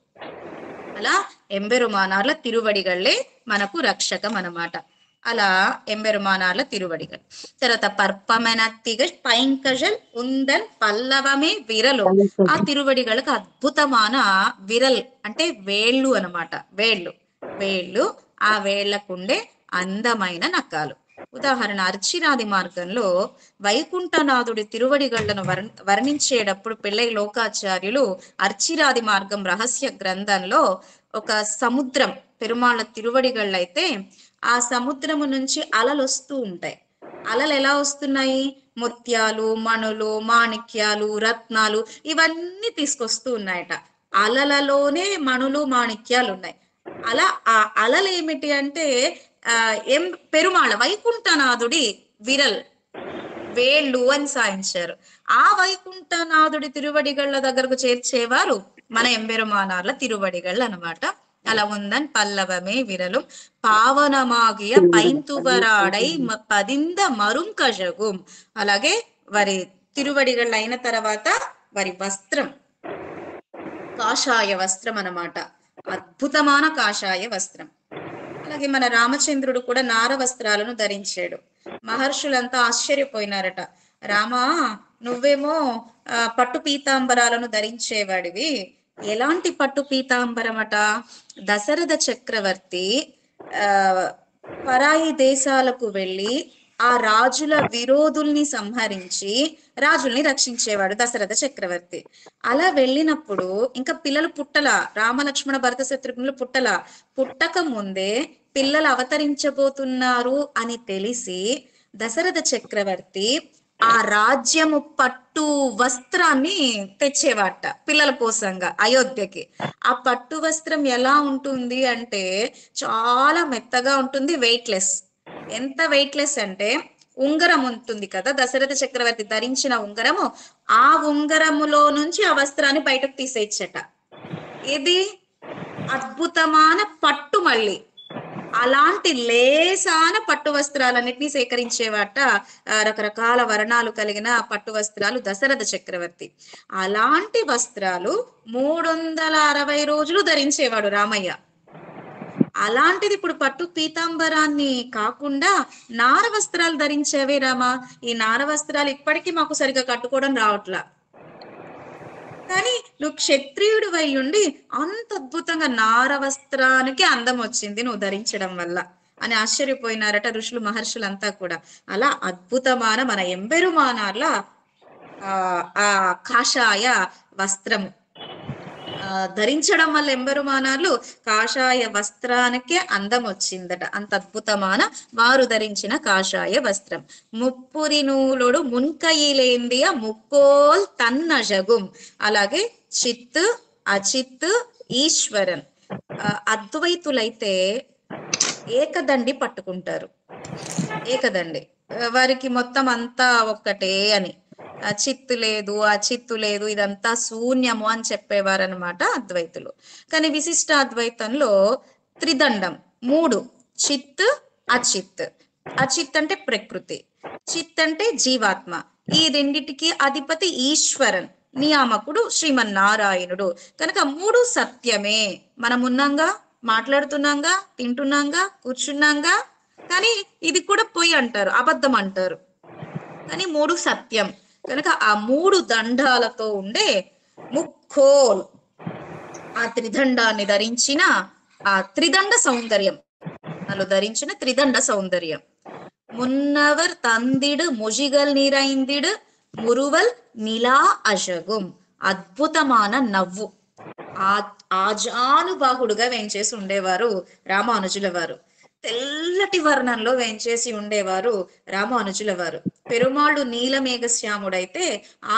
అలా ఎంబెరుమానార్ల తిరువడిగళ్ళే మనకు రక్షకం అన్నమాట. అలా ఎంబెరుమానార్ల తిరువడిగల్. తర్వాత పర్పమెనత్తిగల్ పైంకజల్ ఉందన్ పల్లవమే విరలు. ఆ తిరువడిగలకు అద్భుతమైన విరల్ అంటే వేళ్ళు అనమాట. వేళ్ళు ఆ వేళ్లకుండే అందమైన నక్కాలు. ఉదాహరణ, అర్చిరాది మార్గంలో వైకుంఠనాథుడి తిరువడిగళ్లను వర్ణించేటప్పుడు పిళ్ళై లోకాచార్యులు అర్చిరాది మార్గం రహస్య గ్రంథంలో ఒక సముద్రం పెరుమాళ్ళ తిరువడిగళ్ళైతే ఆ సముద్రము నుంచి అలలు వస్తూ ఉంటాయి. అలలు ఎలా వస్తున్నాయి? ముత్యాలు, మణులు, మాణిక్యాలు, రత్నాలు ఇవన్నీ తీసుకొస్తూ ఉన్నాయట. అలలలోనే మణులు, మాణిక్యాలు ఉన్నాయి. అలా ఆ అలలు ఏమిటి అంటే పెరుమాళ వైకుంఠనాథుడి విరల్ వేళ్ళు అని సాయించారు. ఆ వైకుంఠనాథుడి తిరువడిగళ్ళ దగ్గరకు చేర్చేవారు మన ఎంబెరుమానార్ల తిరువడిగళ్ళు అనమాట. అలా ఉందని పల్లవమే విరலும் పావనమాగియ పైంతువరాడై పదింద మరుంకజగుం. అలాగే వారి తిరువడిగళ్ళు అయిన తర్వాత వారి వస్త్రం కాషాయ వస్త్రం అన్నమాట. అద్భుతమైన కాషాయ వస్త్రం. అలాగే మన రామచంద్రుడు కూడా నార వస్త్రాలను ధరించాడు. మహర్షులంతా ఆశ్చర్యపోయినారట. రామా, నువ్వేమో పట్టు పీతాంబరాలను ధరించేవాడివి, ఎలాంటి పట్టు పీతాంబరమట? దశరథ చక్రవర్తి పరాయి దేశాలకు వెళ్ళి ఆ రాజుల విరోధుల్ని సంహరించి రాజుల్ని రక్షించేవాడు దశరథ చక్రవర్తి. అలా వెళ్ళినప్పుడు ఇంకా పిల్లలు పుట్టల, రామలక్ష్మణ భరత శత్రుఘ్నులు పుట్టక ముందే పిల్లలు అవతరించబోతున్నారు అని తెలిసి దశరథ చక్రవర్తి ఆ రాజ్యము పట్టు వస్త్రాన్ని తెచ్చేవాట పిల్లల కోసంగా అయోధ్యకి. ఆ పట్టు వస్త్రం ఎలా ఉంటుంది అంటే చాలా మెత్తగా ఉంటుంది, వెయిట్లెస్. ఎంత వెయిట్లెస్ అంటే ఉంగరం ఉంటుంది కదా దశరథ చక్రవర్తి ధరించిన ఉంగరము, ఆ ఉంగరములో నుంచి ఆ వస్త్రాన్ని బయటకు తీసేయచ్చట. ఇది అద్భుతమైన పట్టు. మళ్ళీ అలాంటి లేసాన పట్టు వస్త్రాలన్నిటినీ సేకరించేవాట. రకరకాల వర్ణాలు కలిగిన పట్టు వస్త్రాలు దశరథ చక్రవర్తి. అలాంటి వస్త్రాలు 360 రోజులు ధరించేవాడు రామయ్య. అలాంటిది ఇప్పుడు పట్టు పీతాంబరాన్ని కాకుండా నార వస్త్రాలు ధరించేవే రామా. ఈ నార వస్త్రాలు ఇప్పటికీ మాకు సరిగా కట్టుకోవడం రావట్లా. కానీ నువ్వు క్షత్రియుడు ఉండి అంత అద్భుతంగా నార వస్త్రానికి అందం వచ్చింది నువ్వు ధరించడం వల్ల అని ఆశ్చర్యపోయినారట ఋషులు మహర్షులంతా కూడా. అలా అద్భుతమైన మన ఎంబెరుమానార్ల ఆ కాషాయ వస్త్రము ధరించడం వల్ల ఎంబెరుమానార్లు కాషాయ వస్త్రానికే అందం వచ్చిందట. అంత అద్భుతమైన వారు ధరించిన కాషాయ వస్త్రం. ముప్పురి నూలుడు మున్కయిలేందియ ముక్కోల్ తన్నజగుం. అలాగే చిత్ అచిత్ ఈశ్వరన్. అద్వైతులైతే ఏకదండి పట్టుకుంటారు. ఏకదండి వారికి మొత్తం అంతా ఒక్కటే అని, చిత్తు లేదు అచిత్తు లేదు ఇదంతా శూన్యము అని చెప్పేవారు అనమాట అద్వైతులు. కానీ విశిష్ట అద్వైతంలో త్రిదండం 3, చిత్ అచిత్. అచిత్ అంటే ప్రకృతి, చిత్ అంటే జీవాత్మ. ఈ రెండిటికి అధిపతి ఈశ్వరన్, నియామకుడు శ్రీమన్నారాయణుడు. కనుక 3 సత్యమే. మనం ఉన్నాంగా, మాట్లాడుతున్నాంగా, తింటున్నాంగా, కూర్చున్నాంగా. కానీ ఇది కూడా పొయ్యి అంటారు, అబద్ధం అంటారు. కానీ 3 సత్యం. కనుక ఆ 3 దండాలతో ఉండే ముక్కోల్ ఆ త్రిదండాన్ని ధరించిన ఆ త్రిదండ సౌందర్యం, వాళ్ళు ధరించిన త్రిదండ సౌందర్యం. మున్నవర్ తందిడు ముజిగల్ నీరైందిడు మురువల్ నిలా అజగుం. అద్భుతమైన నవ్వు, ఆజానుబాహుడుగా వేంచేసి ఉండేవారు రామానుజుల వారు. తెల్లటి వర్ణంలో వేంచేసి ఉండేవారు రామానుజుల వారు. పెరుమాళ్ళు నీలమేఘశ్యాముడైతే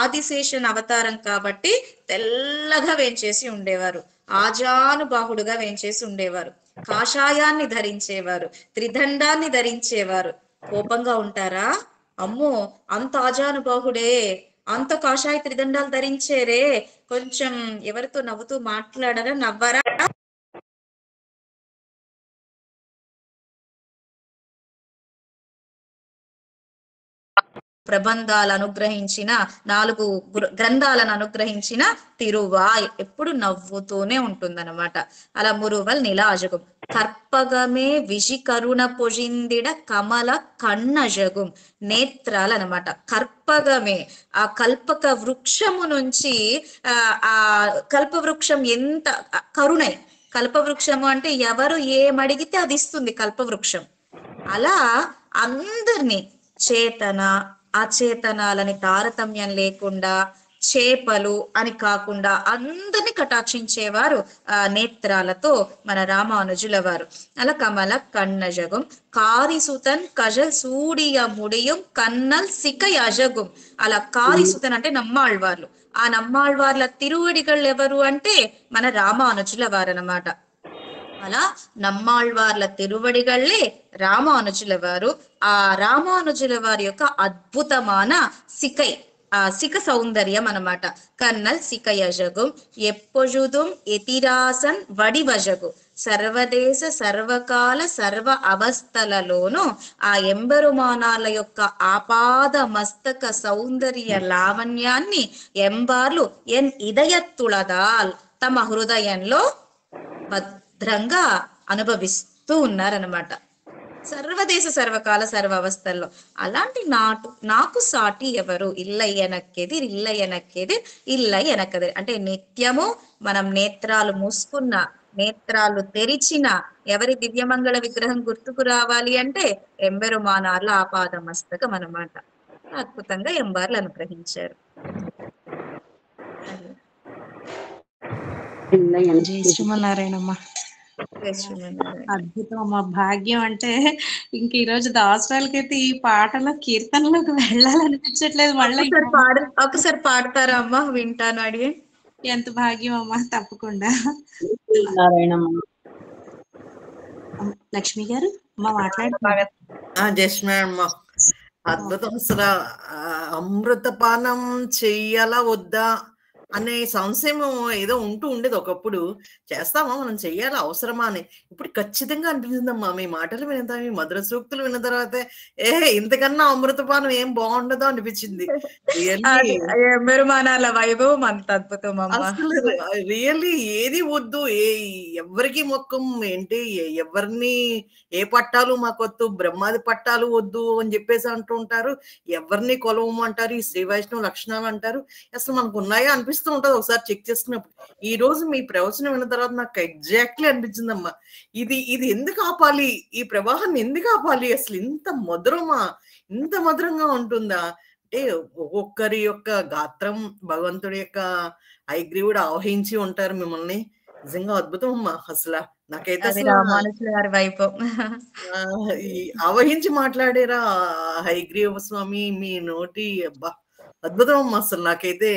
ఆదిశేషన్ అవతారం కాబట్టి తెల్లగా వేంచేసి ఉండేవారు. ఆజానుబాహుడుగా వేంచేసి ఉండేవారు. కాషాయాన్ని ధరించేవారు, త్రిదండాన్ని ధరించేవారు. కోపంగా ఉంటారా? అమ్మో అంత ఆజానుబాహుడే, అంత కాషాయ త్రిదండాలు ధరించేరే. కొంచెం ఎవరితో నవ్వుతూ మాట్లాడరా? నవ్వరా? ప్రబంధాలు అనుగ్రహించిన 4 గ్రంథాలను అనుగ్రహించిన తిరువాయ్ ఎప్పుడు నవ్వుతూనే ఉంటుందన్నమాట. అలా మురువల్ నిలాజగం. కర్పగమే విషికరుణ పొజిందిడ కమల కన్నజగుం. నేత్రాలు అనమాట. కర్పగమే ఆ కల్పక వృక్షము నుంచి ఆ కల్పవృక్షం ఎంత కరుణై. కల్పవృక్షము అంటే ఎవరు ఏమడిగితే అది ఇస్తుంది కల్పవృక్షం. అలా అందరినీ చేతన అచేతనాలని తారతమ్యం లేకుండా, చేపలు అని కాకుండా అందరిని కటాక్షించేవారు ఆ నేత్రాలతో మన రామానుజుల వారు. అలా కమల కన్నజగం. కారిసుతన్ కజల్ సూడియ ముడియం కన్నల్ సికై అజగుం. అలా కారిసుతన్ అంటే నమ్మాళ్వార్లు. ఆ నమ్మాళ్వార్ల తిరువడిகள் ఎవరు అంటే మన రామానుజుల వారనమాట. అలా నమ్మాళ్వార్ల తిరువడిగళ్ళే రామానుజుల వారు. ఆ రామానుజుల వారి యొక్క అద్భుతమైన సికై, ఆ సిక సౌందర్యం అనమాట. కన్నల్ సికయజగు ఎప్పొజుదుం ఎతిరాసన్ వడివజగు. సర్వదేశ సర్వకాల సర్వ అవస్థలలోనూ ఆ ఎంబెరుమానాల యొక్క ఆపాద మస్తక సౌందర్య లావణ్యాన్ని ఎంబార్లు ఎన్ ఇదయత్తుళదాల్ తమ హృదయంలో భద్రంగా అనుభవిస్తూ ఉన్నారనమాట. సర్వదేశ సర్వకాల సర్వ అవస్థల్లో. అలాంటి నాకు సాటి ఎవరు? ఇల్లై ఎనక్కెదిర్ ఇల్లై ఎనక్కెదిర్ ఇల్లై ఎనకదిర్. అంటే నిత్యము మనం నేత్రాలు మూసుకున్న, నేత్రాలు తెరిచిన ఎవరి దివ్యమంగళ విగ్రహం గుర్తుకు రావాలి అంటే ఎంబెరుమానార్ల ఆపాద మస్తకం అన్నమాట. అద్భుతంగా ఎంబార్లు అనుగ్రహించారు. జై శ్రీమన్నారాయణమ్మ. అద్భుతం అమ్మ. భాగ్యం అంటే ఇంక ఈ రోజు దాసరాలకైతే ఈ పాటలో కీర్తనలోకి వెళ్ళాలనిపించట్లేదు. మళ్ళీ ఒకసారి పాడతారా అమ్మా? వింటాను. అడిగి ఎంత భాగ్యం అమ్మా. తప్పకుండా. లక్ష్మి గారు అమ్మ మాట్లాడుతున్నారు. అద్భుతం. అసలు అమృతపానం చెయ్యాలా వద్దా అనే సంశయం ఏదో ఉంటూ ఉండేది ఒకప్పుడు. చేస్తామా? మనం చెయ్యాలా? అవసరమా? అని. ఇప్పుడు ఖచ్చితంగా అనిపించిందమ్మా. మీ మాటలు విన్న మీ మధుర సూక్తులు విన్న తర్వాతే ఇంతకన్నా అమృతపానం ఏం బాగుండదో అనిపించింది. రియల్లీ అది మెరుమానాల వైభవం అంత అద్భుతం అమ్మా. అసలు రియల్లీ ఏది వద్దు, ఎవ్వరికి మొక్కం ఏంటి, ఎవరిని ఏ పట్టాలు మాకొద్దు, బ్రహ్మాది పట్టాలు వద్దు అని చెప్పేసి అంటూ ఉంటారు. ఎవరిని కొలవమంటారు, ఈ శ్రీ వైష్ణవ లక్షణాలు అంటారు. అసలు మనకు ఉన్నాయా అనిపిస్తూ ఉంటది ఒకసారి చెక్ చేసుకున్నప్పుడు. ఈ రోజు మీ ప్రవచనం విన్న తర్వాత నాకు ఎగ్జాక్ట్లీ అనిపించిందమ్మా, ఇది ఇది ఎందుకు ఆపాలి, ఈ ప్రవాహాన్ని ఎందుకు ఆపాలి, అసలు ఇంత మధురమా, ఇంత మధురంగా ఉంటుందా అంటే ఒక్కొక్కరి యొక్క గాత్రం భగవంతుడి యొక్క హయగ్రీవుడు ఆవహించి ఉంటారు మిమ్మల్ని. నిజంగా అద్భుతం అమ్మా. అసలు నాకైతే అది అసలు రామానుజుల గారి వైభవం. ఈ ఆవహించి మాట్లాడేరా హయగ్రీవ స్వామి మీ నోటి, అబ్బా అద్భుతం అమ్మా. అసలు నాకైతే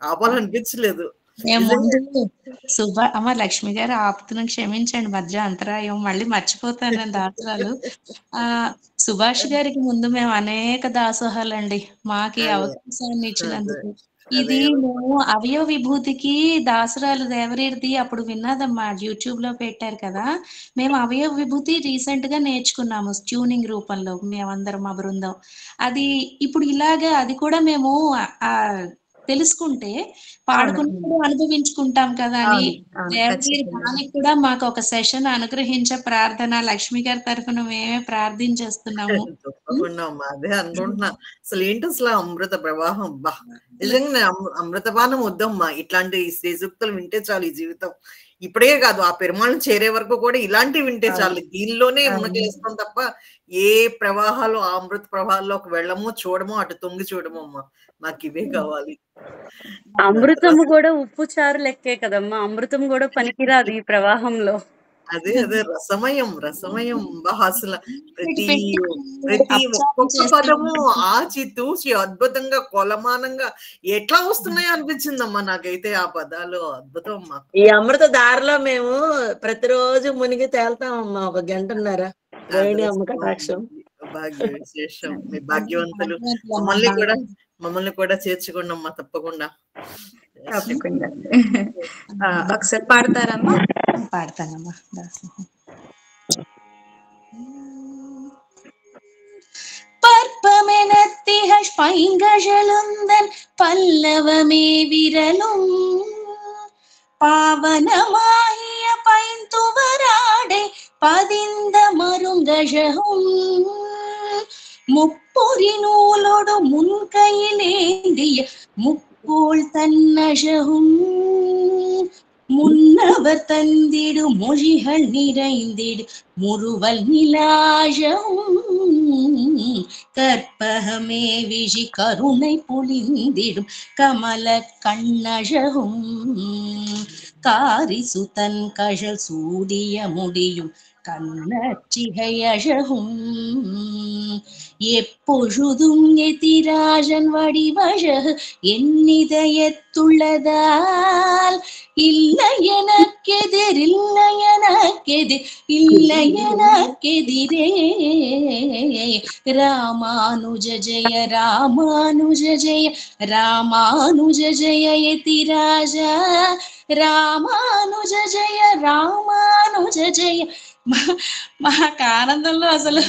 ఆపాలనిపించలేదు. మేము నిజంగా ముందు అమ్మ లక్ష్మి గారు ఆపుతున్నాను, క్షమించండి, మధ్య అంతరాయం, మళ్ళీ మర్చిపోతాను నేను దాసరాలు. సుభాష్ గారికి ముందు మేము అనేక దాసోహాలండి, మాకు ఈ అదే అవకాశాన్ని అదే ఇచ్చినందుకు. అదే ఇది మేము అవయవ విభూతికి దాసరాలు దేవరీర్ది అప్పుడు విన్నదమ్మా, యూట్యూబ్ లో పెట్టారు కదా. మేము అవయవ విభూతి రీసెంట్ గా నేర్చుకున్నాము ట్యూనింగ్ రూపంలో, మేమందరం మా బృందం. అది ఇప్పుడు ఇలాగా అది కూడా మేము ఆ తెలుసుకుంటే అవును పాడుకున్నప్పుడు అనుభవించుకుంటాం కదా అని అవును అవును దేవగిరి ఖచ్చితంగా. దానికి కూడా మాకు ఒక సెషన్ అనుగ్రహించే ప్రార్థన లక్ష్మి గారి తరఫున మేమే ప్రార్థించేస్తున్నాము. తప్పకుండా అమ్మా. అదే అనుకుంటున్నా. అసలు ఏంటి అసలు అమృత ప్రవాహం, బా నిజంగా నేను అమృతపానం వద్దమ్మా. ఇట్లాంటి శ్రీ సూక్తులు వింటే చాలు ఈ జీవితం. ఇప్పుడే కాదు, ఆ పెరుమాళ్ళని చేరే వరకు కూడా ఇలాంటివి వింటే అవును చాలు. దీనిలోనే అవును మునకలేస్తాం తప్ప ఏ ప్రవాహాలు ఆ అమృత ప్రవాహాల్లోకి వెళ్ళమో చూడమో, అటు తొంగి చూడమో అమ్మా. నాకు ఇవే కావాలి. అమృతము కూడా ఉప్పు చారు లెక్కే కదమ్మా, అమృతం కూడా పనికిరాదు ఈ ప్రవాహంలో. అదే అదే రసమయం రసమయం. బా అసలు ప్రతి పెట్టి అప్చారం ఒక్కొక్క పదము చేస్తున్నాం. ఆచి తూచి అద్భుతంగా కొలమానంగా ఎట్లా వస్తున్నాయో అనిపించిందమ్మా నాకైతే ఆ పదాలు. అద్భుతం అమ్మా. ఈ అమృత దారిలో మేము ప్రతిరోజు మునిగి తేల్తామమ్మా, 1 గంటన్నర. వేణి అమ్మ అదృష్టం, కటాక్షం. భాగ్య విశేషం. మీ అంత భాగ్యవంతులు. భాగ్యవంతులమ్మా, మమ్మల్ని కూడా చేర్చుకోండి అమ్మా తప్పకుండా. తప్పకుండా. ఒకసారి పాడతారమ్మా? పాడతానమ్మా దాసు. பற்பமெனத்திக ஸ்பைங்கழலுந்தன் பல்லவமே விரலும் பாவனமாகிய பைந்துவராடை பதிந்த மருங்கழகும் முப்பொறி நூலோடு முன்கையிலேந்திய முப்போல் தன்னழகும் முன்னவர் தந்திடு மொழிகள் நிறைந்திடு முறுவல் நிலாழவும் கற்பகமே விழி கருணை பொழிந்திடும் கமல கண்ணழகும் காரிசுதன் கழல் சூடிய முடியும் கண்ணச்சிகை அழகும் எப்பொழுதும் எதிராஜன் வடிவழகு என்னிதயத்துள்ளதால் இல்லை எனக்கெதிரில்லை எனக்கெதிர் இல்லை எனக்கெதிரே ராமானுஜ ஜெய ராமானுஜ ஜெய ராமானுஜ ஜெய யதிராஜா రామానుజ జయ రామానుజ జయ. మాకు ఆనందంలో అసలు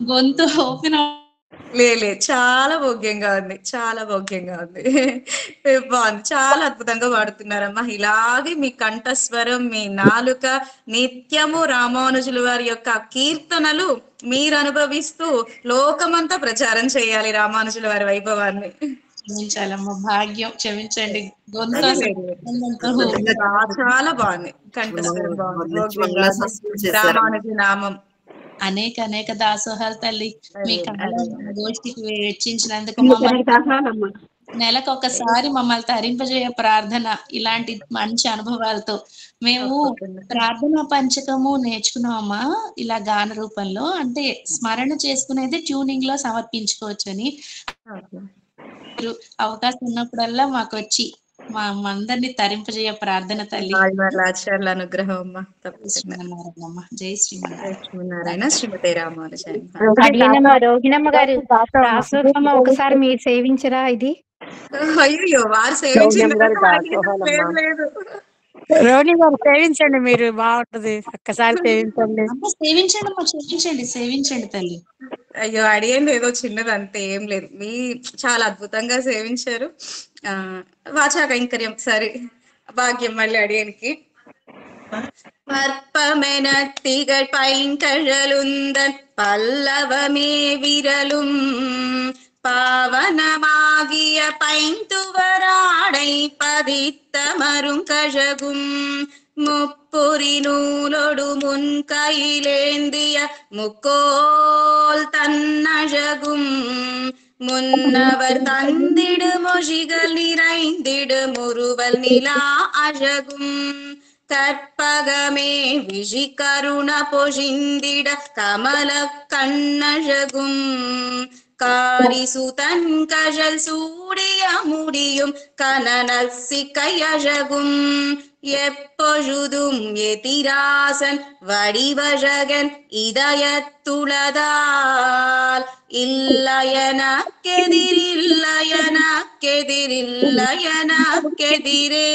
గొంతు ఓపెన్ లే చాలా భోగ్యంగా ఉంది, చాలా భోగ్యంగా ఉంది. బాగుంది, చాలా అద్భుతంగా పాడుతున్నారమ్మా. ఇలాగే మీ కంఠస్వరం, మీ నాలుక నిత్యము రామానుజుల వారి యొక్క కీర్తనలు మీరు అనుభవిస్తూ లోకమంతా ప్రచారం చేయాలి రామానుజుల వారి వైభవాన్ని. క్షమించాలమ్మ, భాగ్యం, క్షమించండి. గొంతు చాలా బాగుంది, కంఠస్వరం బాగుంది, భోగ్యంగా ఉంది. రామానుజు నామం అనేక అనేక దాసోహాలు తల్లి. మీ కళలో గోష్ఠికి వెచ్చించినందుకు నెలకు ఒకసారి మమ్మల్ని తరింపజేయ ప్రార్థన. ఇలాంటి మంచి అనుభవాలతో మేము ప్రార్థనా పంచకము నేర్చుకున్నామమ్మా, ఇలా గాన రూపంలో. అంటే స్మరణ చేసుకునేది ట్యూనింగ్ లో సమర్పించుకోవచ్చని. అవకాశం ఉన్నప్పుడల్లా మాకు వచ్చి మా అందరినీ తరింపజేయ ప్రార్థన తల్లి. ఆచార్యుల అనుగ్రహం అమ్మా. శ్రీమన్నారాయణ. జై శ్రీమన్నారాయణ. శ్రీమతి రామానుజ. రోహిణమ్మ గారు దాసోహం ఒకసారి మీరు సేవించరా ఇది? అయ్యో వారు సౌమ్యం గారి సేవించిన దాసోహాలమ్మా. లేదు. రోహిణి గారు సేవించండి, మీరు బాగుంటది, ఒక్కసారి సేవించండి. అమ్మ సేవించండి అమ్మా, సేవించండి తల్లి. అయ్యో అడిగేది ఏదో చిన్నది, అంతే ఏం లేదు. మీ చాలా అద్భుతంగా సేవించారు. వాచా కైంకర్యం ఒకసారి భాగ్యం మళ్ళీ అడియనికి. பற்பமென திகழ் பைங்கழலுந்தன் பல்லவமே விரலும் பாவனமாகிய பைந்துவராடை பதித்த மருங்கழகும் முப்புரி நூலொடு முன் கையிலேந்திய முக்கோல் தன்னழகும் முன்னவர் தந்திடு மொழிகள் நிறைந்திடு முறுவல் நிலா அழகும் கற்பகமே விஷி கருண பொழிந்திட கமல கண்ணழகும் காரிசுதன் கழல் சூடிய முடியும் கனநசிக்கையழகும் எப்பொழுதும் எதிராசன் வடிவழகன் இதயத்துளதால் இல்லயனக்கெதிரில்லயனக்கெதிரில்லயனக்கெதிரே.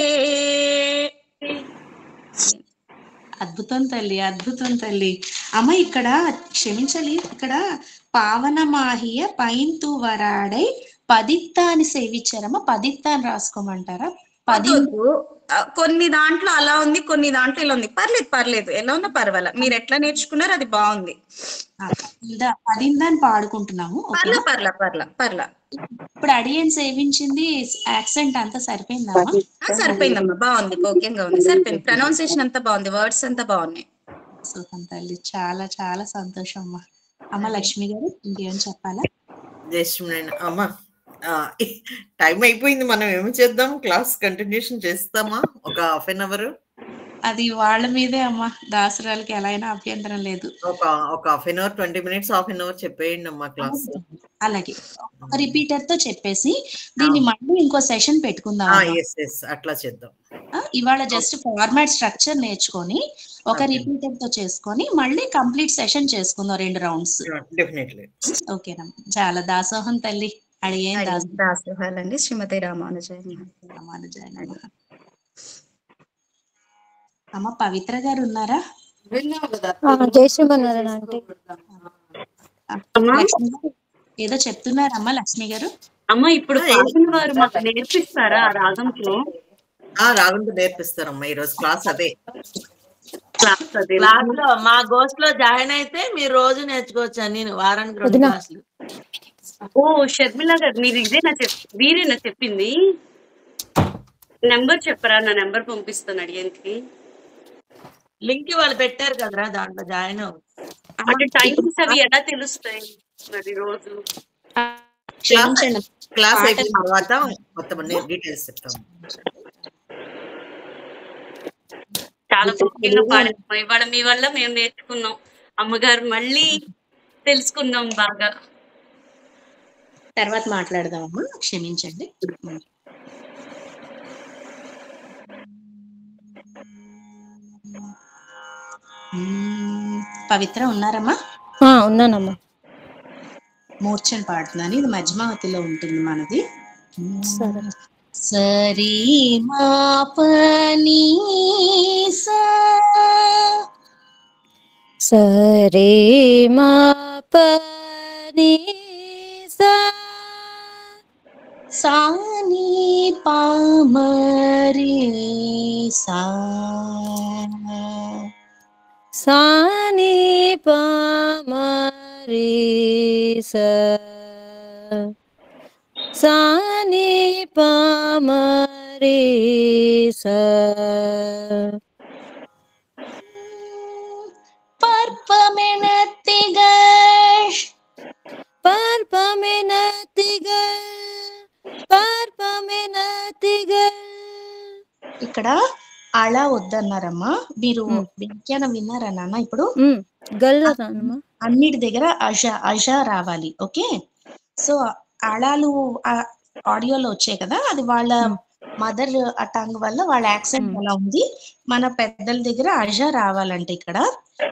అద్భుతం తల్లి, అద్భుతం తల్లి. అమ్మ ఇక్కడ క్షమించాలి, ఇక్కడ పావనమాహియ పైంతు వరాడై పదిత్త అని సేవించారమ్మా. పదిత్త అని రాసుకోమంటారా? కొన్ని దాంట్లో అలా ఉంది, కొన్ని దాంట్లో ఇలా ఉంది. పర్లేదు, ఎలా ఉన్నా పర్వాలేదు. మీరు ఎట్లా నేర్చుకున్నారు అది బాగుంది. పదిందాన్ని పాడుకుంటున్నాము. పర్లా. ఇప్పుడు అడియన్ సేవించింది యాక్సెంట్ అంతా సరిపోయిందమ్మా? సరిపోయిందమ్మా, బాగుంది, ఓకేగా ఉంది, సరిపోయింది. ప్రొనౌన్సియేషన్ అంతా బాగుంది, వర్డ్స్ అంతా బాగున్నాయి. సుఖం తల్లి, చాలా చాలా సంతోషం అమ్మా. అమ్మ లక్ష్మి గారు ఇంకేం చెప్పాలా? అమ్మా టైం అయిపోయింది, మనం ఏమి చేద్దాం? క్లాస్ కంటిన్యూషన్ చేస్తామా? ఒక హాఫ్ అన్ అవర్. అది వాళ్ళ మీదే అమ్మా, దాసరాలకి ఎలా అయినా అభ్యంతరం లేదు. ఒక half an hour, 20 minutes, half an hour చెప్పేయండి అమ్మా క్లాస్. అలాగే రిపీటర్ తో చెప్పేసి దీన్ని మళ్ళీ ఇంకో సెషన్ పెట్టుకుందాం. అట్లా చేద్దాం. ఇవాళ జస్ట్ ఫార్మాట్ స్ట్రక్చర్ నేర్చుకొని ఒక రిపీటర్ తో చేసుకొని మళ్ళీ కంప్లీట్ సెషన్ చేసుకుందాం, 2 rounds. డెఫినెట్లీ. ఓకేనా? చాలా దాసోహం తల్లి. అడిగేం దాసోహాలండి. శ్రీమతి రామానుజాయ. అమ్మ పవిత్ర గారు ఉన్నారా? ఏదో చెప్తున్నారమ్మా లక్ష్మి గారు. అమ్మ ఇప్పుడు వారు మాకు నేర్పిస్తారా ఆ రాగంతో? రాగంతో నేర్పిస్తారమ్మా. ఈరోజు క్లాస్ అదే. క్లాస్ లో మా గోస్ట్ లో జాయిన్ అయితే మీరు రోజు నేర్చుకోవచ్చు. నేను వారానికి 2 క్లాసులు. ఓ షర్మిల గారు, మీరు వీరేనా చెప్పింది? నెంబర్ చెప్పరా? నా నెంబర్ పంపిస్తాను అడిగేందుకు. లింక్ వాళ్ళు పెట్టారు కదరా, దాంట్లో జాయిన్ అవ్వు. అంటే టైమ్స్ అవి ఎలా తెలుస్తాయి మరి రోజు? క్లాస్ అయిపోయిన తర్వాత మొత్తం డీటెయిల్స్ చెప్తాం. చాలా ముఖ్యంగా పాడమ్మా. ఇవాళ మీ వల్ల మేము నేర్చుకున్నాం అమ్మగారు, మళ్ళీ తెలుసుకున్నాం బాగా. తర్వాత మాట్లాడదామమ్మా, క్షమించండి. పవిత్ర ఉన్నారమ్మా? ఉన్నానమ్మా. మూర్ఛని పాడుతున్నాను, ఇది మధ్యమావతిలో ఉంటుంది మనది. సరే. సరి మా పని సరే మా పని సాని పామరి సాని పామరి సాని పామరి పర్పమెనతిగల్ ఇక్కడ అలా వద్దన్నారమ్మా. మీరు వ్యాఖ్యానం విన్నారా నాన్న? ఇప్పుడు అన్నిటి దగ్గర అజ రావాలి. ఓకే, సో అలాలు ఆడియోలో వచ్చాయి కదా, అది వాళ్ళ మదర్ టంగ్ వల్ల వాళ్ళ యాక్సెంట్ అలా ఉంది. మన పెద్దల దగ్గర అజ రావాలంటే ఇక్కడ.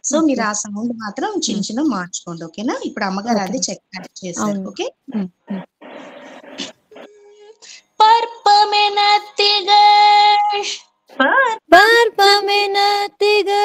సో మీరు ఆ సౌండ్ మాత్రం చిన్న మార్చుకోండి. ఓకేనా? ఇప్పుడు అమ్మగారు అది చెక్ చేస్తారు. ఓకే. Parpamenatigas. Parpamenatigas.